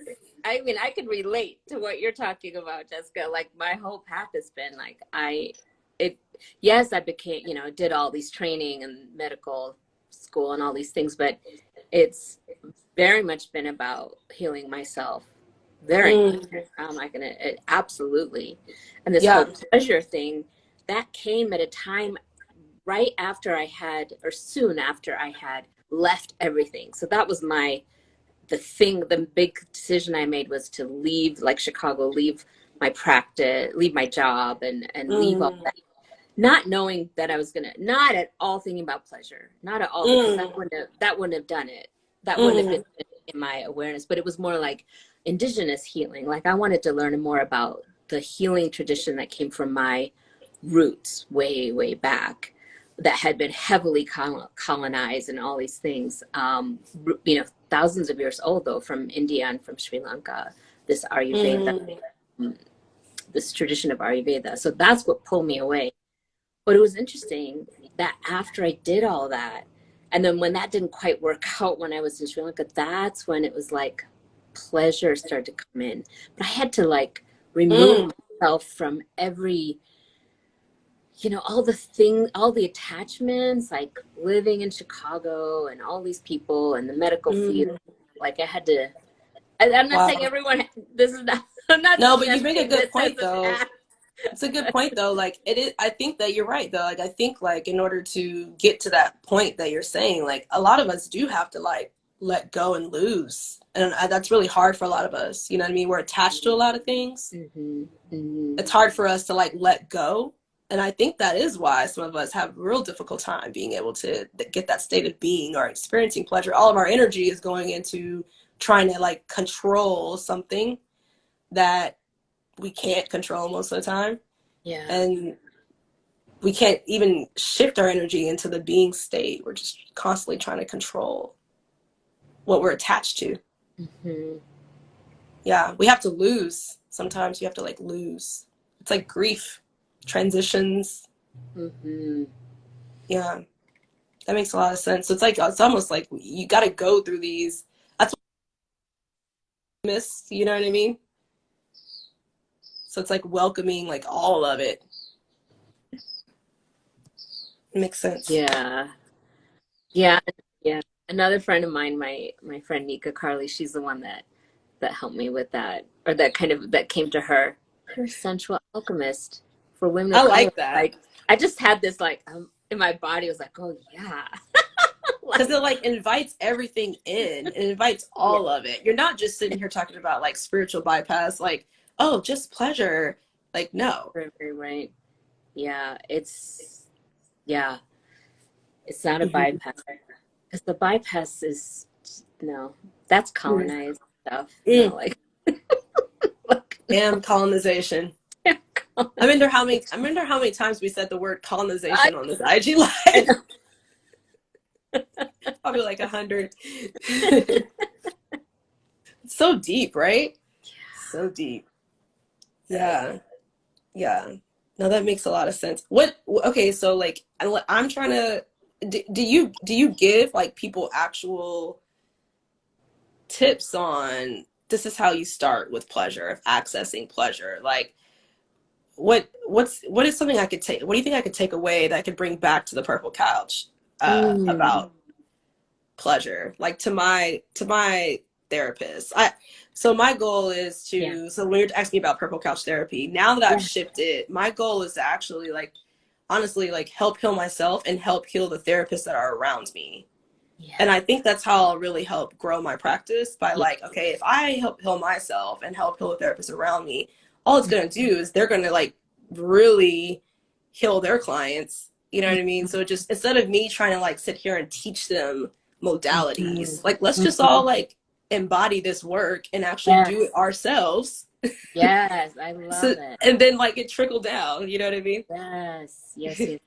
I mean, I can relate to what you're talking about, Jessica. Like my whole path has been like, it, yes, I became, you know, did all these training and medical school and all these things, but it's very much been about healing myself. Very much. How am I gonna, absolutely. And this Yeah. whole pleasure thing, that came at a time right after I had, or soon after I had left everything. So that was the big decision I made was to leave, like Chicago, leave my practice, leave my job, and leave all that. Not knowing that I was gonna, not at all thinking about pleasure, not at all, because that wouldn't have done it. That wouldn't have been in my awareness. But it was more like indigenous healing. Like I wanted to learn more about the healing tradition that came from my roots way, way back, that had been heavily colonized and all these things, you know, thousands of years old though, from India and from Sri Lanka, this Ayurveda, this tradition of Ayurveda. So that's what pulled me away. But it was interesting that after I did all that, and then when that didn't quite work out when I was in Sri Lanka, that's when it was like pleasure started to come in. But I had to like remove myself from every, you know, all the attachments, like living in Chicago and all these people and the medical field. Like I had to, I'm not saying everyone, this is not, I'm not No, but you make a good point as an though. act. It's a good point though. Like it is, I think that you're right though. Like I think like in order to get to that point that you're saying, like a lot of us do have to like let go and lose. And that's really hard for a lot of us. You know what I mean? We're attached to a lot of things. It's hard for us to like let go. And I think that is why some of us have a real difficult time being able to get that state of being or experiencing pleasure. All of our energy is going into trying to like control something that we can't control most of the time. Yeah. And we can't even shift our energy into the being state. We're just constantly trying to control what we're attached to. Yeah, we have to lose. Sometimes you have to like lose. It's like grief, transitions. Yeah, that makes a lot of sense. So it's almost like you got to go through these. That's what I miss. You know what I mean? So it's like welcoming like all of it. It makes sense. Yeah. Yeah. Yeah. Another friend of mine, my friend Nika Carly, she's the one that helped me with that, or that kind of, that came to her. You're a sensual alchemist for women I of color. like that. Like I just had this like in my body, I was like, oh yeah. Because it like invites everything in. It invites all of it. You're not just sitting here talking about like spiritual bypass, like, oh, just pleasure. Like, no. Right. Yeah. It's not a bypass, because the bypass is, no, that's colonized stuff. You know, like, Damn colonization. yeah, I wonder how many times we said the word colonization on this IG Live. Probably like 100. It's so deep, right? So deep. Yeah. No, that makes a lot of sense. Okay, so like I'm trying to, do you give like people actual tips on this is how you start with pleasure, of accessing pleasure? Like what is something I could take, what do you think I could take away that I could bring back to the purple couch about pleasure, like to my therapist? So my goal is to, so when you're asking me about purple couch therapy, now that I've shifted, my goal is to actually like honestly like help heal myself and help heal the therapists that are around me. And I Yes. think that's how I'll really help grow my practice by like, okay, if I help heal myself and help heal therapists around me, all it's going to do is they're going to like really heal their clients. You know what I mean? So just instead of me trying to like sit here and teach them Mhm. modalities, like let's just all like embody this work and actually do it Yes. ourselves. Yes. I So, love it. and then like it trickle down, you know what I mean? Yes. Yes. Yes.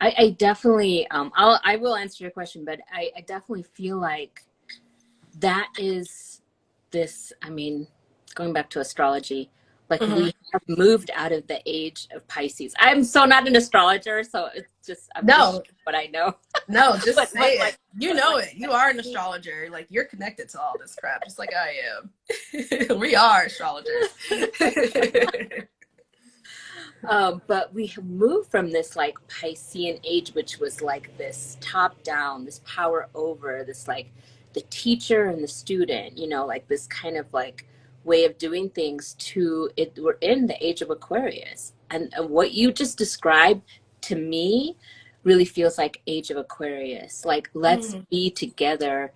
I definitely I will answer your question, but I definitely feel like that is this, I mean, going back to astrology, like Mhm. we have moved out of the age of Pisces. I'm so not an astrologer, so it's just I'm just No, what I know. no, just But say it. You but know like it. You are an astrologer. Like you're connected to all this crap, just like I am. We are astrologers. But we have moved from this like Piscean age, which was like this top down, this power over, this like the teacher and the student, you know, like this kind of like way of doing things to it. We're in the age of Aquarius. And what you just described to me really feels like age of Aquarius. Like, let's Mm, be together.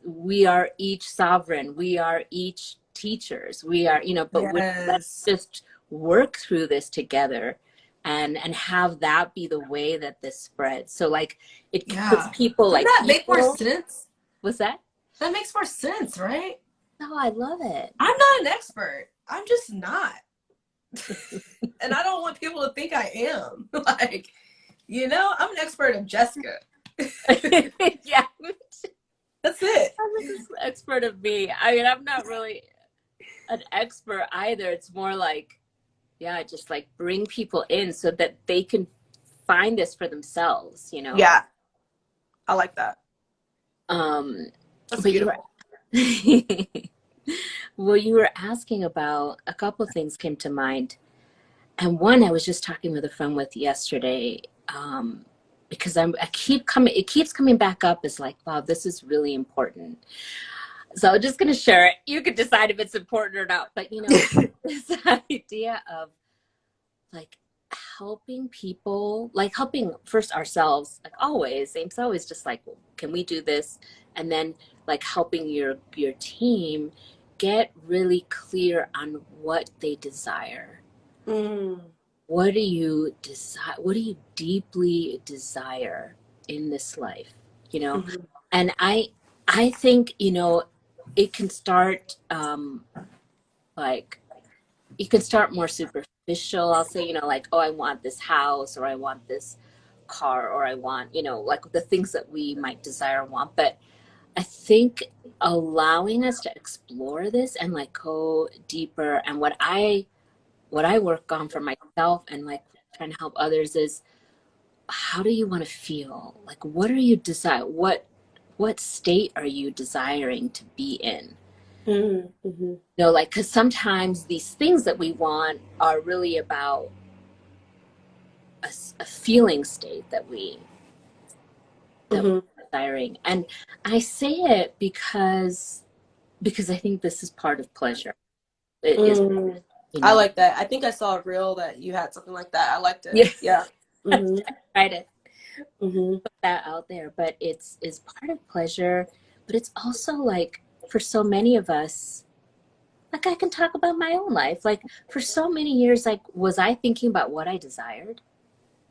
We are each sovereign. We are each teachers. We are, you know, but let's yes. just work through this together and have that be the way that this spreads. So like it puts Yeah. people Doesn't like that make more equal. sense? What's that? That makes more sense, right? Oh, I love it. I'm not an expert. I'm just not. And I don't want people to think I am. Like, I'm an expert of Jessica. Yeah. That's it. I'm an expert of me. I mean, I'm not really an expert either. It's more like, yeah, just like bring people in so that they can find this for themselves, you know? Yeah, I like that. Um, That's but you were, beautiful. well, you were asking about a couple of things came to mind. And one I was just talking with a friend with yesterday, because it keeps coming back up as like, wow, this is really important. So I'm just going to share it. You could decide if it's important or not. But, you know, this idea of like helping people, like helping first ourselves, like always, it's always just like, well, can we do this? And then like helping your team get really clear on what they desire. Mm, What do you desire? What do you deeply desire in this life? You know, mhm, and I think, you know, it can start like it can start more superficial. I'll say, you know, like, oh, I want this house, or I want this car, or I want, you know, like the things that we might desire and want. But I think allowing us to explore this and like go deeper, and what I work on for myself and like trying to help others is, how do you want to feel? Like, what are you desire? What state are you desiring to be in? mhm, mhm, You know, like, because sometimes these things that we want are really about a feeling state that mhm, we're desiring. And I say it because I think this is part of pleasure. It is, mm. you I know. like that. I think I saw a reel that you had something like that. I liked it. Yeah. Yeah. Hmm. Try to Hmm. put that out there, but it's is part of pleasure, but it's also like for so many of us, like I can talk about my own life. Like for so many years, like was I thinking about what I desired?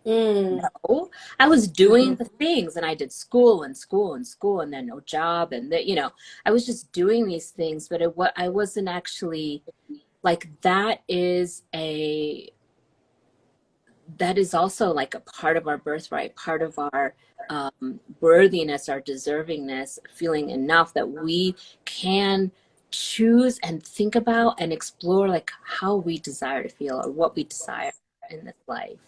Mm. No, I was doing Mhm. the things, and I did school and school and school, and then no job, and that, you know, I was just doing these things, but what I wasn't actually like. That is also like a part of our birthright, part of our worthiness, our deservingness, feeling enough that we can choose and think about and explore like how we desire to feel or what we desire in this life.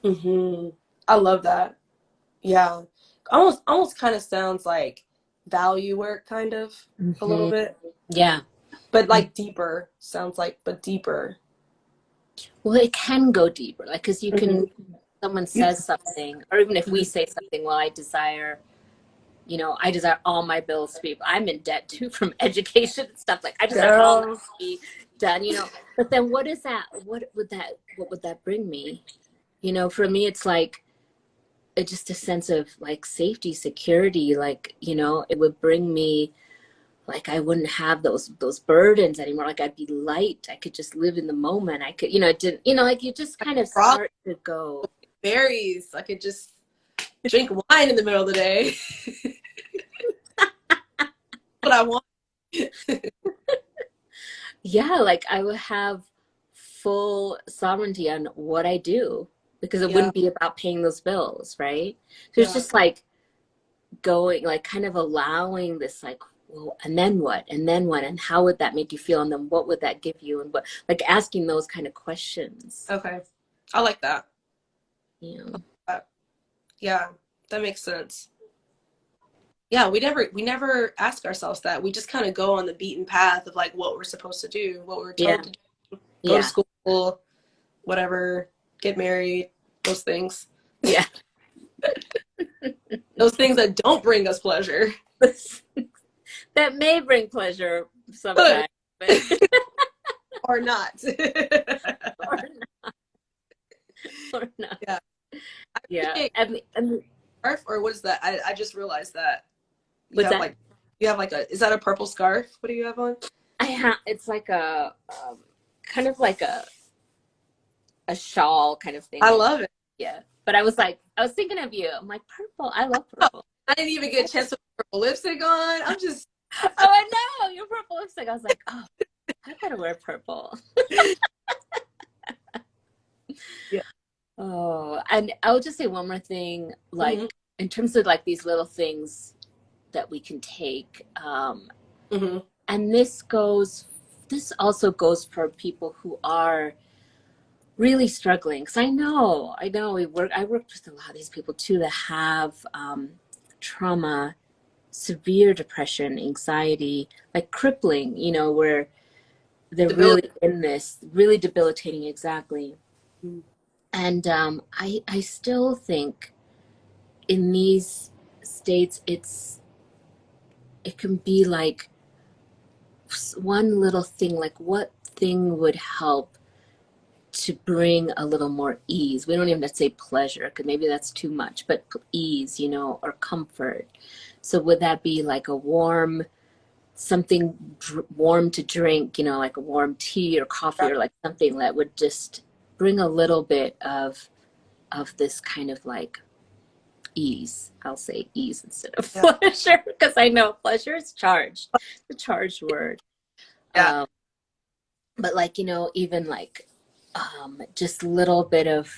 Hmm. I love that. Yeah. Almost kind of sounds like value work, kind of a little Hmm. bit, Yeah. but like deeper. Sounds like, but deeper. Well, it can go deeper, like, because you can, Hmm. someone says something, or even if we say something, well, I desire all my bills to be, I'm in debt too from education and stuff. Like, I desire all that Girl. to be done, but then what is that? What would that bring me? For me, it's like, just a sense of like safety, security, like, you know, it would bring me, like, I wouldn't have those burdens anymore. Like, I'd be light. I could just live in the moment. I could, you know, it didn't, you know, like you just kind of Probably start to go. berries. I could just drink wine in the middle of the day. What I want. Yeah, like I would have full sovereignty on what I do because it Yeah, wouldn't be about paying those bills, right? So it's yeah. just like going, like kind of allowing this, like, well, and then what? And then what? And how would that make you feel? And then what would that give you? And what, like asking those kind of questions, Okay. I like that. you know? Yeah, that makes sense. Yeah, we never ask ourselves that. We just kind of go on the beaten path of like what we're supposed to do, what we're Yeah, told to do, go to yeah, school, whatever, get married, those things. yeah. Those things that don't bring us pleasure. That may bring pleasure sometimes, but Or not. or not, or not. Yeah. I Yeah, appreciate and scarf, or what is that? I just realized that what's that? you have like a, is that a purple scarf? What do you have on? I have, it's like a kind of like a shawl kind of thing. I love it. Yeah, but I was like, I was thinking of you. I'm like, purple. I love Oh, purple. I didn't even get a chance to put purple lipstick on. I'm just Oh, I know your purple lipstick. I was like, oh, I gotta wear purple. yeah. Oh, and I'll just say one more thing, like Hmm. in terms of like these little things that we can take, Hmm. and this also goes for people who are really struggling. Because I know I worked with a lot of these people too that have trauma, severe depression, anxiety, like crippling, you know, where they're Stability. really in this, really debilitating, exactly. Mhm. And I still think in these states, it can be like one little thing, like what thing would help to bring a little more ease. We don't even have to say pleasure, because maybe that's too much, but ease, you know, or comfort. So would that be like a warm, something warm to drink, you know, like a warm tea or coffee, or like something that would just bring a little bit of this kind of like ease. I'll say ease instead of Yeah. pleasure, because I know pleasure is charged, the charged word. Yeah. Um, but like, you know, even like just little bit of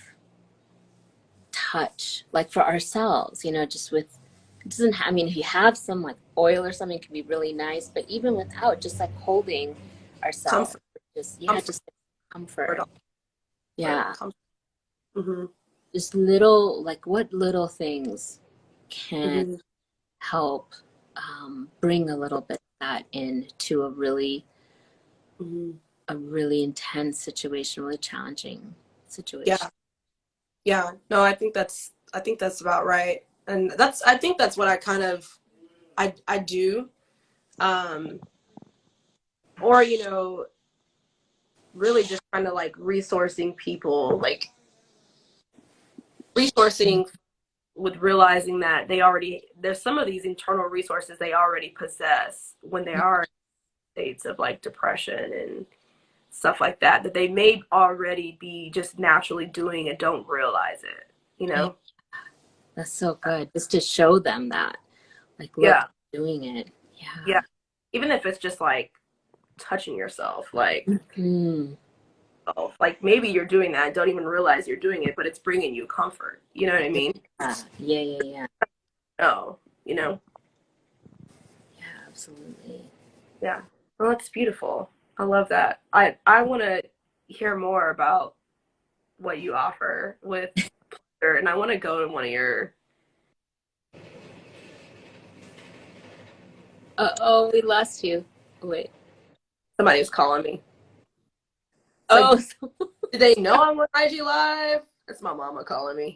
touch, like for ourselves, you know, just with, it doesn't I mean, if you have some like oil or something, it can be really nice, but even without, just like holding ourselves, Comfort. just, yeah, Comfort. just comfort. Comfort. Yeah, Comfort. Hmm. just little, like what little things can Hmm. help bring a little bit of that into Hmm. a really intense situation, really challenging situation. Yeah. Yeah. No, I think that's about right. And I think that's what I kind of I do. Um, or really just kind of like resourcing people, like resourcing with realizing that there's some of these internal resources they already possess when they are in states of like depression and stuff like that, that they may already be just naturally doing and don't realize it, you Yeah, know? that's so good. Just to show them that, like, look, Yeah. I'm doing it. Yeah. Yeah. Even if it's just like touching yourself, like, Mm. oh, like maybe you're doing that, don't even realize you're doing it, but it's bringing you comfort. You know what I mean? Yeah, yeah, yeah, yeah. Oh, you know? Yeah, absolutely. Yeah. Well, that's beautiful. I love that. I want to hear more about what you offer with pleasure, and I want to go to one of your. Oh, we lost you. Wait. Somebody was calling me. It's like, Oh, do they know I'm on IG Live? That's my mama calling me.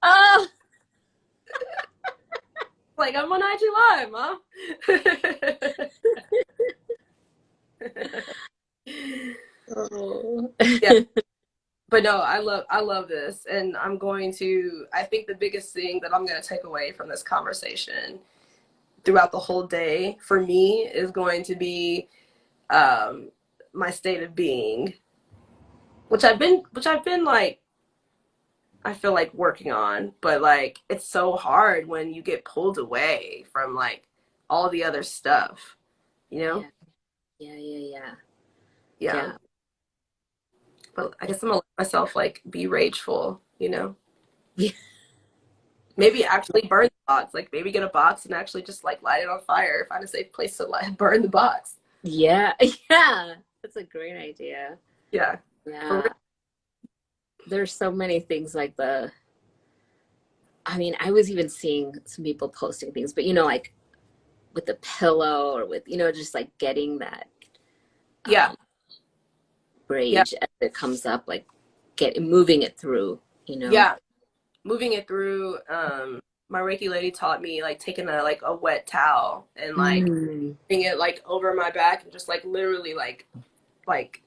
oh, Like, I'm on IG Live, Mom. oh. Yeah. But no, I love this, and I think the biggest thing that I'm going to take away from this conversation throughout the whole day for me is going to be my state of being, which I've been like, I feel like working on, but like it's so hard when you get pulled away from like all the other stuff, you know? Yeah. Yeah. Yeah. Yeah. Yeah. Yeah. But I guess I'm gonna let myself like be rageful, you know? Yeah. Maybe actually burn the box, like maybe get a box and actually just like light it on fire, find a safe place to burn the box. Yeah. Yeah. That's a great idea. Yeah. For real. Yeah. There's so many things like I mean, I was even seeing some people posting things, but like with the pillow or with, just like getting that Yeah. um, Yeah. rage as it comes up, like moving it through, Yeah. Moving it through, my Reiki lady taught me like taking a wet towel and like Mm. putting it like over my back and just like literally like like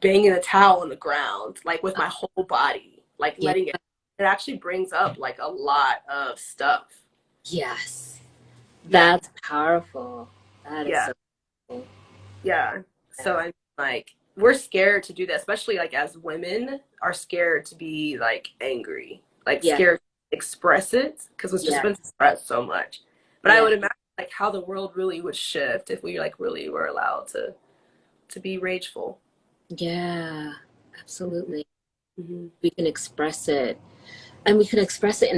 banging a towel on the ground like with my whole body, like Yeah. letting it actually brings up like a lot of stuff. Yes. Yeah. That's powerful. That is Yeah. so cool. Yeah. So Yeah. I'm like, we're scared to do that, especially like as women are scared to be like angry, like Yeah. scared to express it because it's just Yeah. been suppressed so much. But I Yeah. would imagine like how the world really would shift if we like really were allowed to be rageful. Yeah. Absolutely. Mm-hmm. We can express it, and we can express it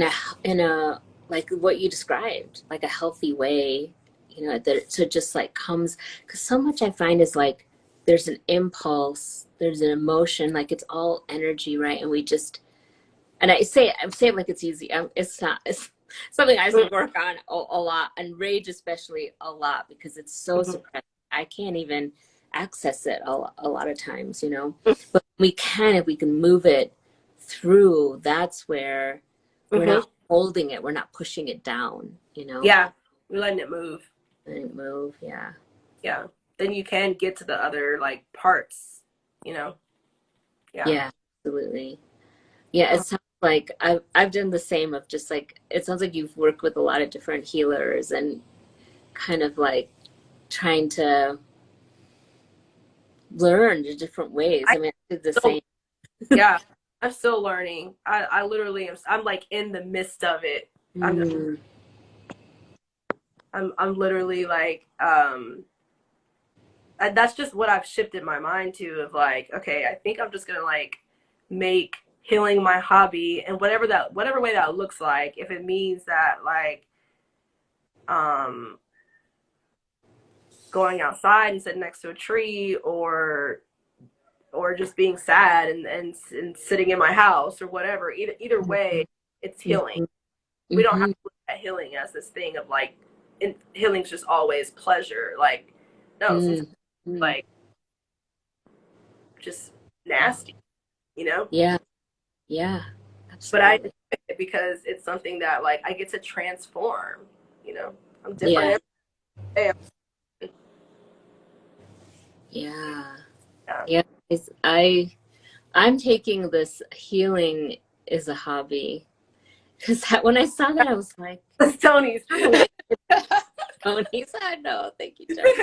in a like what you described, like a healthy way, that so it just like comes, because so much I find is like there's an impulse, there's an emotion, like it's all energy, right? And we just, and I'm saying like it's easy. It's not. It's something I have to work on a lot, and rage especially a lot, because it's so Mm-hmm. suppressed. I can't even access it a lot of times, But we can, if we can move it through. That's where we're Mm-hmm. not holding it. We're not pushing it down. Yeah, we're letting it move. Letting it move. Yeah. Yeah, then you can get to the other like parts, you know. Yeah. Yeah. Absolutely. Yeah, it sounds like I've done the same, of just like, it sounds like you've worked with a lot of different healers and kind of like trying to learn the different ways. I I mean, I did the still, same. yeah, I'm still learning. I literally am. I'm like in the midst of it. I'm Mm, I'm literally like that's just what I've shifted my mind to, of like, okay, I think I'm just gonna like make healing my hobby, and whatever way that looks like. If it means that like um going outside and sitting next to a tree, or just being sad and sitting in my house or whatever. Either way, it's healing. mhm, We don't have mhm, to look at healing as this thing of like, healing's just always pleasure. Like, no, sometimes mm, mm. like just nasty, you know. Yeah, yeah, But I absolutely. enjoy it because it's something that like I get to transform. You know, I'm Yeah, different every day. yeah, Yeah. yeah. I'm taking this healing as a hobby, because when I saw that, I was like, Tony's. kind of like, oh, he said no, thank you, Jess.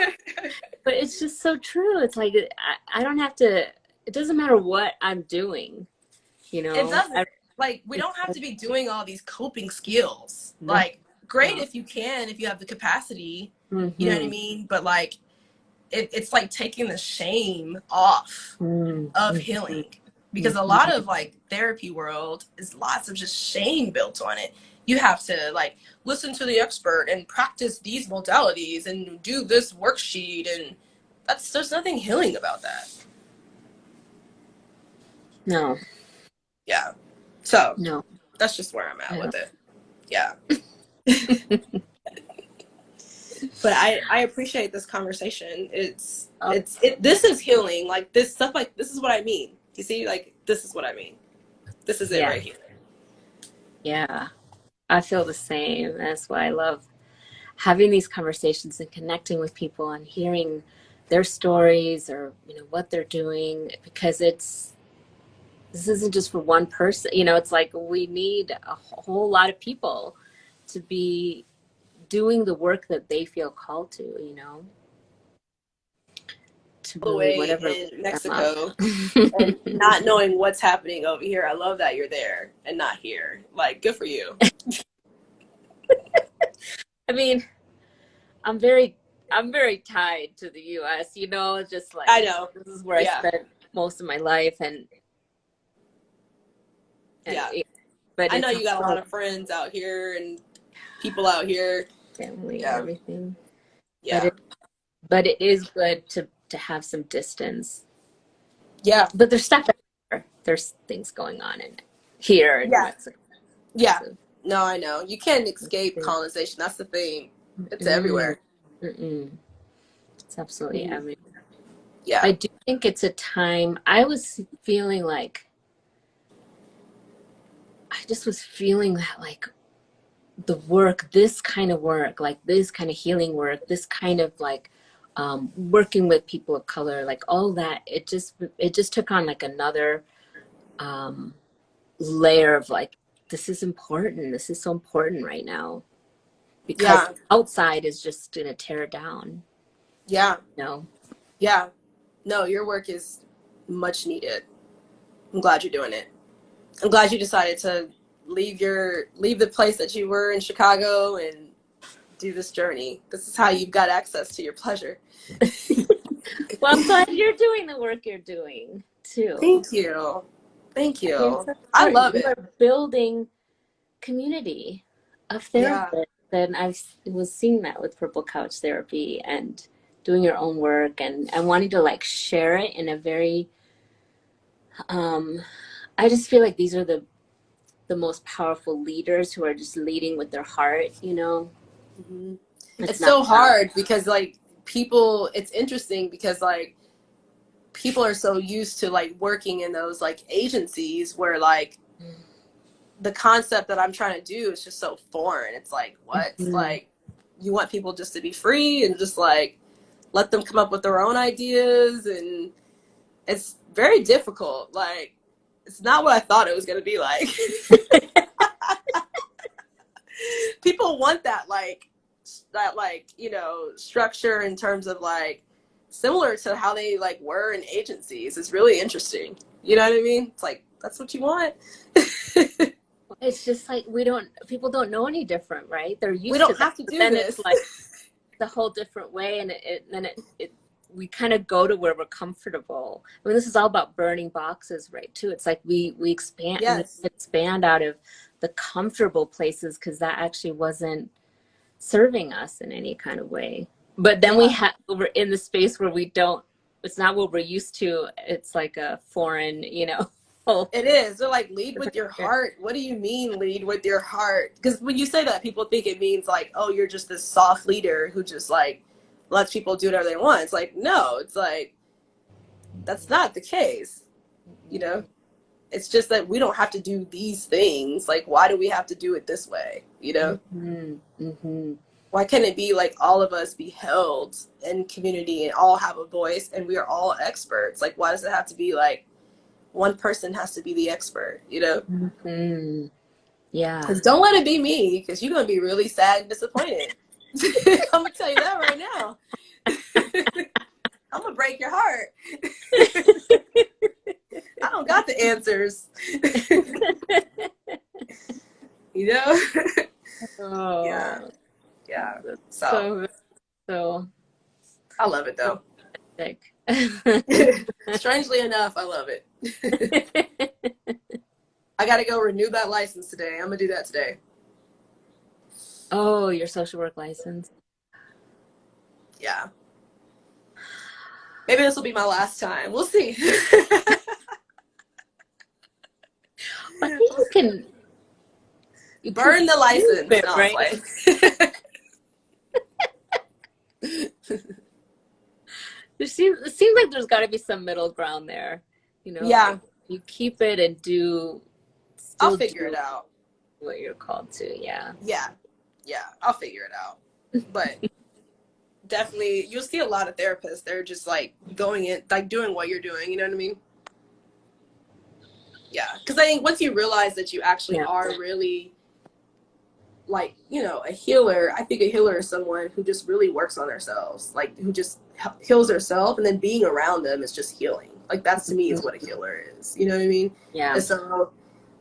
But it's just so true. It's like I don't have to. It doesn't matter what I'm doing. It doesn't. I, Like, we it's don't have to be doing all these coping skills. no, Like, great no. if you can, if you have the capacity, you know what I Mm-hmm. mean? But like, it's like taking the shame off of Mm-hmm. healing, because a lot Mm-hmm. of like therapy world is lots of just shame built on it. You have to like listen to the expert and practice these modalities and do this worksheet, and there's nothing healing about that. No, Yeah. So no, that's just where I'm at I with don't. it. Yeah. But I appreciate this conversation. Oh, This is healing. Like this stuff, like this is what I mean. You see, like this is what I mean. This is it yeah, right here. yeah. I feel the same. That's why I love having these conversations and connecting with people and hearing their stories or, what they're doing, because this isn't just for one person. It's like we need a whole lot of people to be doing the work that they feel called to All the really way whatever in them up. Mexico and not knowing what's happening over here. I love that you're there and not here. Like, good for you. I mean, I'm very tied to the US, just like I know. this is where I Yeah. spent most of my life, and Yeah. but I know it's you got a lot also of friends out here and people out here. family and Yeah. everything. Yeah. But it is good to have some distance. Yeah. But there's stuff everywhere. There's things going on here in Yeah. Mexico. Yeah. So, No, I know. You can't escape colonization. That's the thing. It's everywhere. It's absolutely everywhere. Yeah. I do think it's a time. I just was feeling that like the work, this kind of work, like this kind of healing work, this kind of like working with people of color, like all that, it just took on like another layer of like, this is important. This is so important right now, because Yeah. outside is just gonna tear it down. Yeah. No. Yeah. No, your work is much needed. I'm glad you're doing it. I'm glad you decided to leave the place that you were in Chicago and do this journey. This is how you've got access to your pleasure. Well, I'm glad you're doing the work you're doing too. Thank you. Thank I mean, it's you. so I important. love You it. are building community of Yeah. therapists, and I was seeing that with Purple Couch Therapy, and doing your own work, and wanting to like share it in a very I just feel like these are the most powerful leaders, who are just leading with their heart. Mm-hmm. It's It's not so hard because like people, it's interesting because like people are so used to like working in those like agencies where like the concept that I'm trying to do is just so foreign. It's like, what? Mhm. Like, you want people just to be free and just like let them come up with their own ideas, and it's very difficult. Like, it's not what I thought it was going to be like. People want that like, structure in terms of like similar to how they like were in agencies. It's really interesting. You know what I mean? It's like, that's what you want. It's just like people don't know any different, right? They're We used to don't that, have to but do then it's this. like the whole different way, and then we kind of go to where we're comfortable. I mean, this is all about burning boxes, right? Too. It's like we Yes. expand out of the comfortable places, because that actually wasn't serving us in any kind of way. But then Yeah. we're in the space where we don't. It's not what we're used to. It's like a foreign. It is. They're like, lead with your heart. What do you mean, lead with your heart? Because when you say that, people think it means like, oh, you're just this soft leader who just like lets people do whatever they want. It's like, no, it's like, that's not the case. You know, it's just that we don't have to do these things. Like, why do we have to do it this way? You know, why can't it be like all of us be held in community and all have a voice and we are all experts? Like, why does it have to be like one person has to be the expert, Yeah. Because don't let it be me, because you're going to be really sad and disappointed. I'm going to tell you that right now. I'm going to break your heart. I don't got the answers. Oh, Yeah. Yeah. so I love it though. sick. Strangely enough, I love it. I got to go renew that license today. I'm going to do that today. Oh, your social work license. Yeah. Maybe this will be my last time. We'll see. I think you can burn the license. it, No, right? It seems like there's got to be some middle ground there. Yeah. Like you keep it and I'll figure it out. What you're called to. Yeah. Yeah. I'll figure it out. But definitely, you'll see a lot of therapists. They're just like going in, like doing what you're doing. You know what I mean? Yeah. Because I think once you realize that you actually are really like, you know, a healer, I think a healer is someone who just really works on themselves, like who just heals herself, and then being around them is just healing. Like that's to me is what a healer is. You know what I mean? Yeah. And so,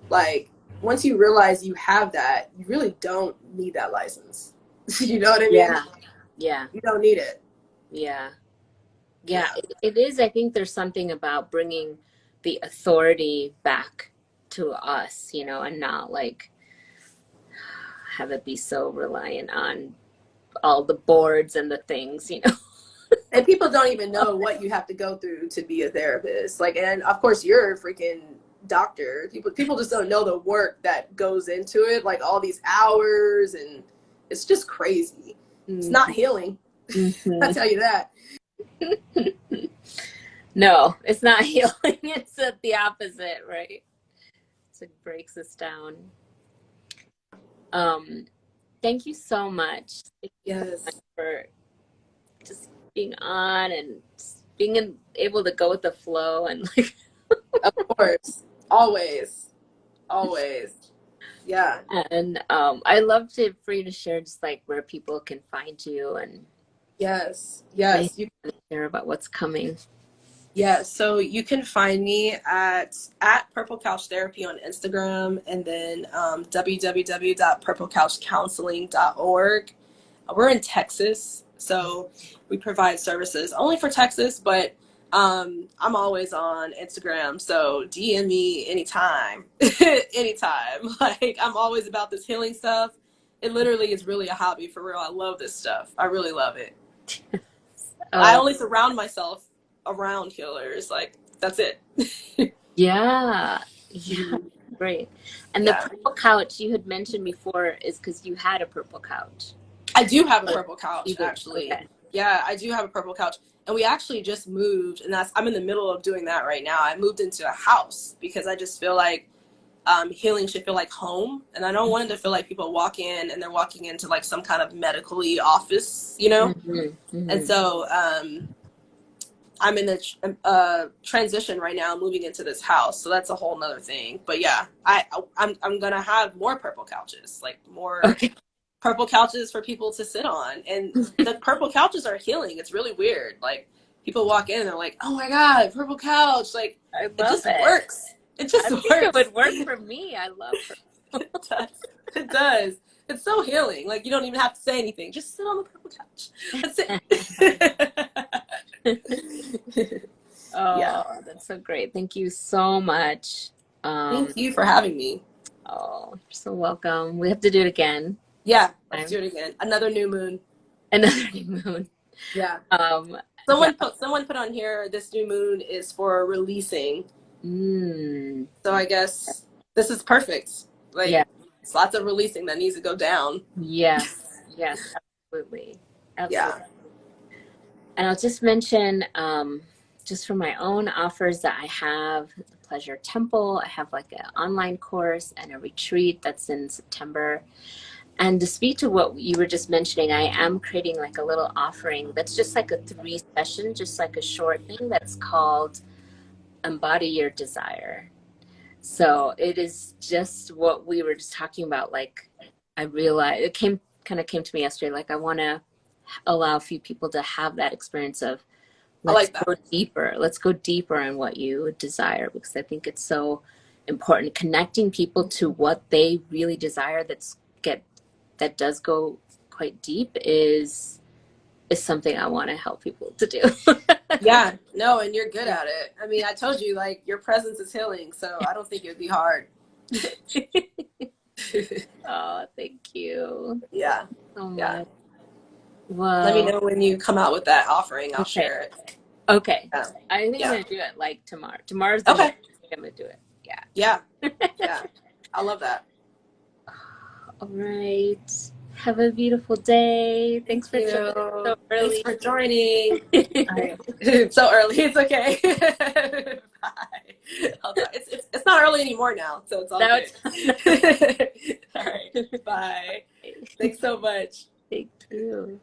like, once you realize you have that, you really don't need that license. You know what I mean? Yeah. Yeah. You don't need it. Yeah. Yeah. It is. I think there's something about bringing the authority back to us, you know, and not like have it be so reliant on all the boards and the things, you know. And people don't even know what you have to go through to be a therapist. Like, and of course you're a freaking doctor. People just don't know the work that goes into it, like all these hours, and it's just crazy. It's not healing. I tell you that. No, it's not healing. It's the opposite, right? So it breaks us down. Thank you so much. Thank you so much for just being on and being able to go with the flow and like. Of course, always. Yeah. And I love for you to share just like where people can find you and yes, you can share about what's coming. Yeah, so you can find me at Purple Couch Therapy on Instagram, and then www.purplecouchcounseling.org. We're in Texas, so we provide services only for Texas, but I'm always on Instagram, so DM me anytime. Anytime. Like, I'm always about this healing stuff. It literally is really a hobby, for real. I love this stuff. I really love it. I only surround myself around healers. Like, that's it. Yeah. Great. And the purple couch you had mentioned before is because you had a purple couch. I do have a purple couch, actually. Okay. Yeah, I do have a purple couch. And we actually just moved, and I'm in the middle of doing that right now. I moved into a house because I just feel like healing should feel like home. And I don't want it to feel like people walk in and they're walking into like some kind of medically office, you know? And so I'm in the transition right now, moving into this house. So that's a whole nother thing. But yeah, I'm going to have more purple couches, like more purple couches for people to sit on. And the purple couches are healing. It's really weird. Like, people walk in and they're like, oh my God, purple couch. Like, it just works. It just works. It would work for me. I love it. It does. It's so healing. Like, you don't even have to say anything. Just sit on the purple couch. That's it. That's so great. Thank you so much. Thank you for having me. Oh, you're so welcome. We have to do it again. Yeah, let's do it again. Another new moon. Another new moon. Yeah. Someone put on here, this new moon is for releasing. So I guess this is perfect. Like, it's lots of releasing that needs to go down. Yes, absolutely. Yeah. And I'll just mention, just for my own offers, that I have the Pleasure Temple. I have like an online course and a retreat that's in September. And to speak to what you were just mentioning, I am creating like a little offering that's just like a 3-session, just like a short thing that's called Embody Your Desire. So it is just what we were just talking about. Like, I realized it kind of came to me yesterday. Like, I want to allow a few people to have that experience of let's go deeper. Let's go deeper in what you desire, because I think it's so important. Connecting people to what they really desire that does go quite deep is something I want to help people to do. Yeah, no, and you're good at it. I mean, I told you, like, your presence is healing, so I don't think it would be hard. Oh, thank you. Yeah. So much. Well, let me know when you come out with that offering. I'll share it. Okay. I think I'm going to do it like tomorrow. Tomorrow's the day I'm going to do it. Yeah. I love that. All right. Have a beautiful day. Thanks for joining so early. Thanks for joining. So early. It's okay. Bye. It's not early anymore now, so it's all good. All right. Bye. Thanks so much. Thank you.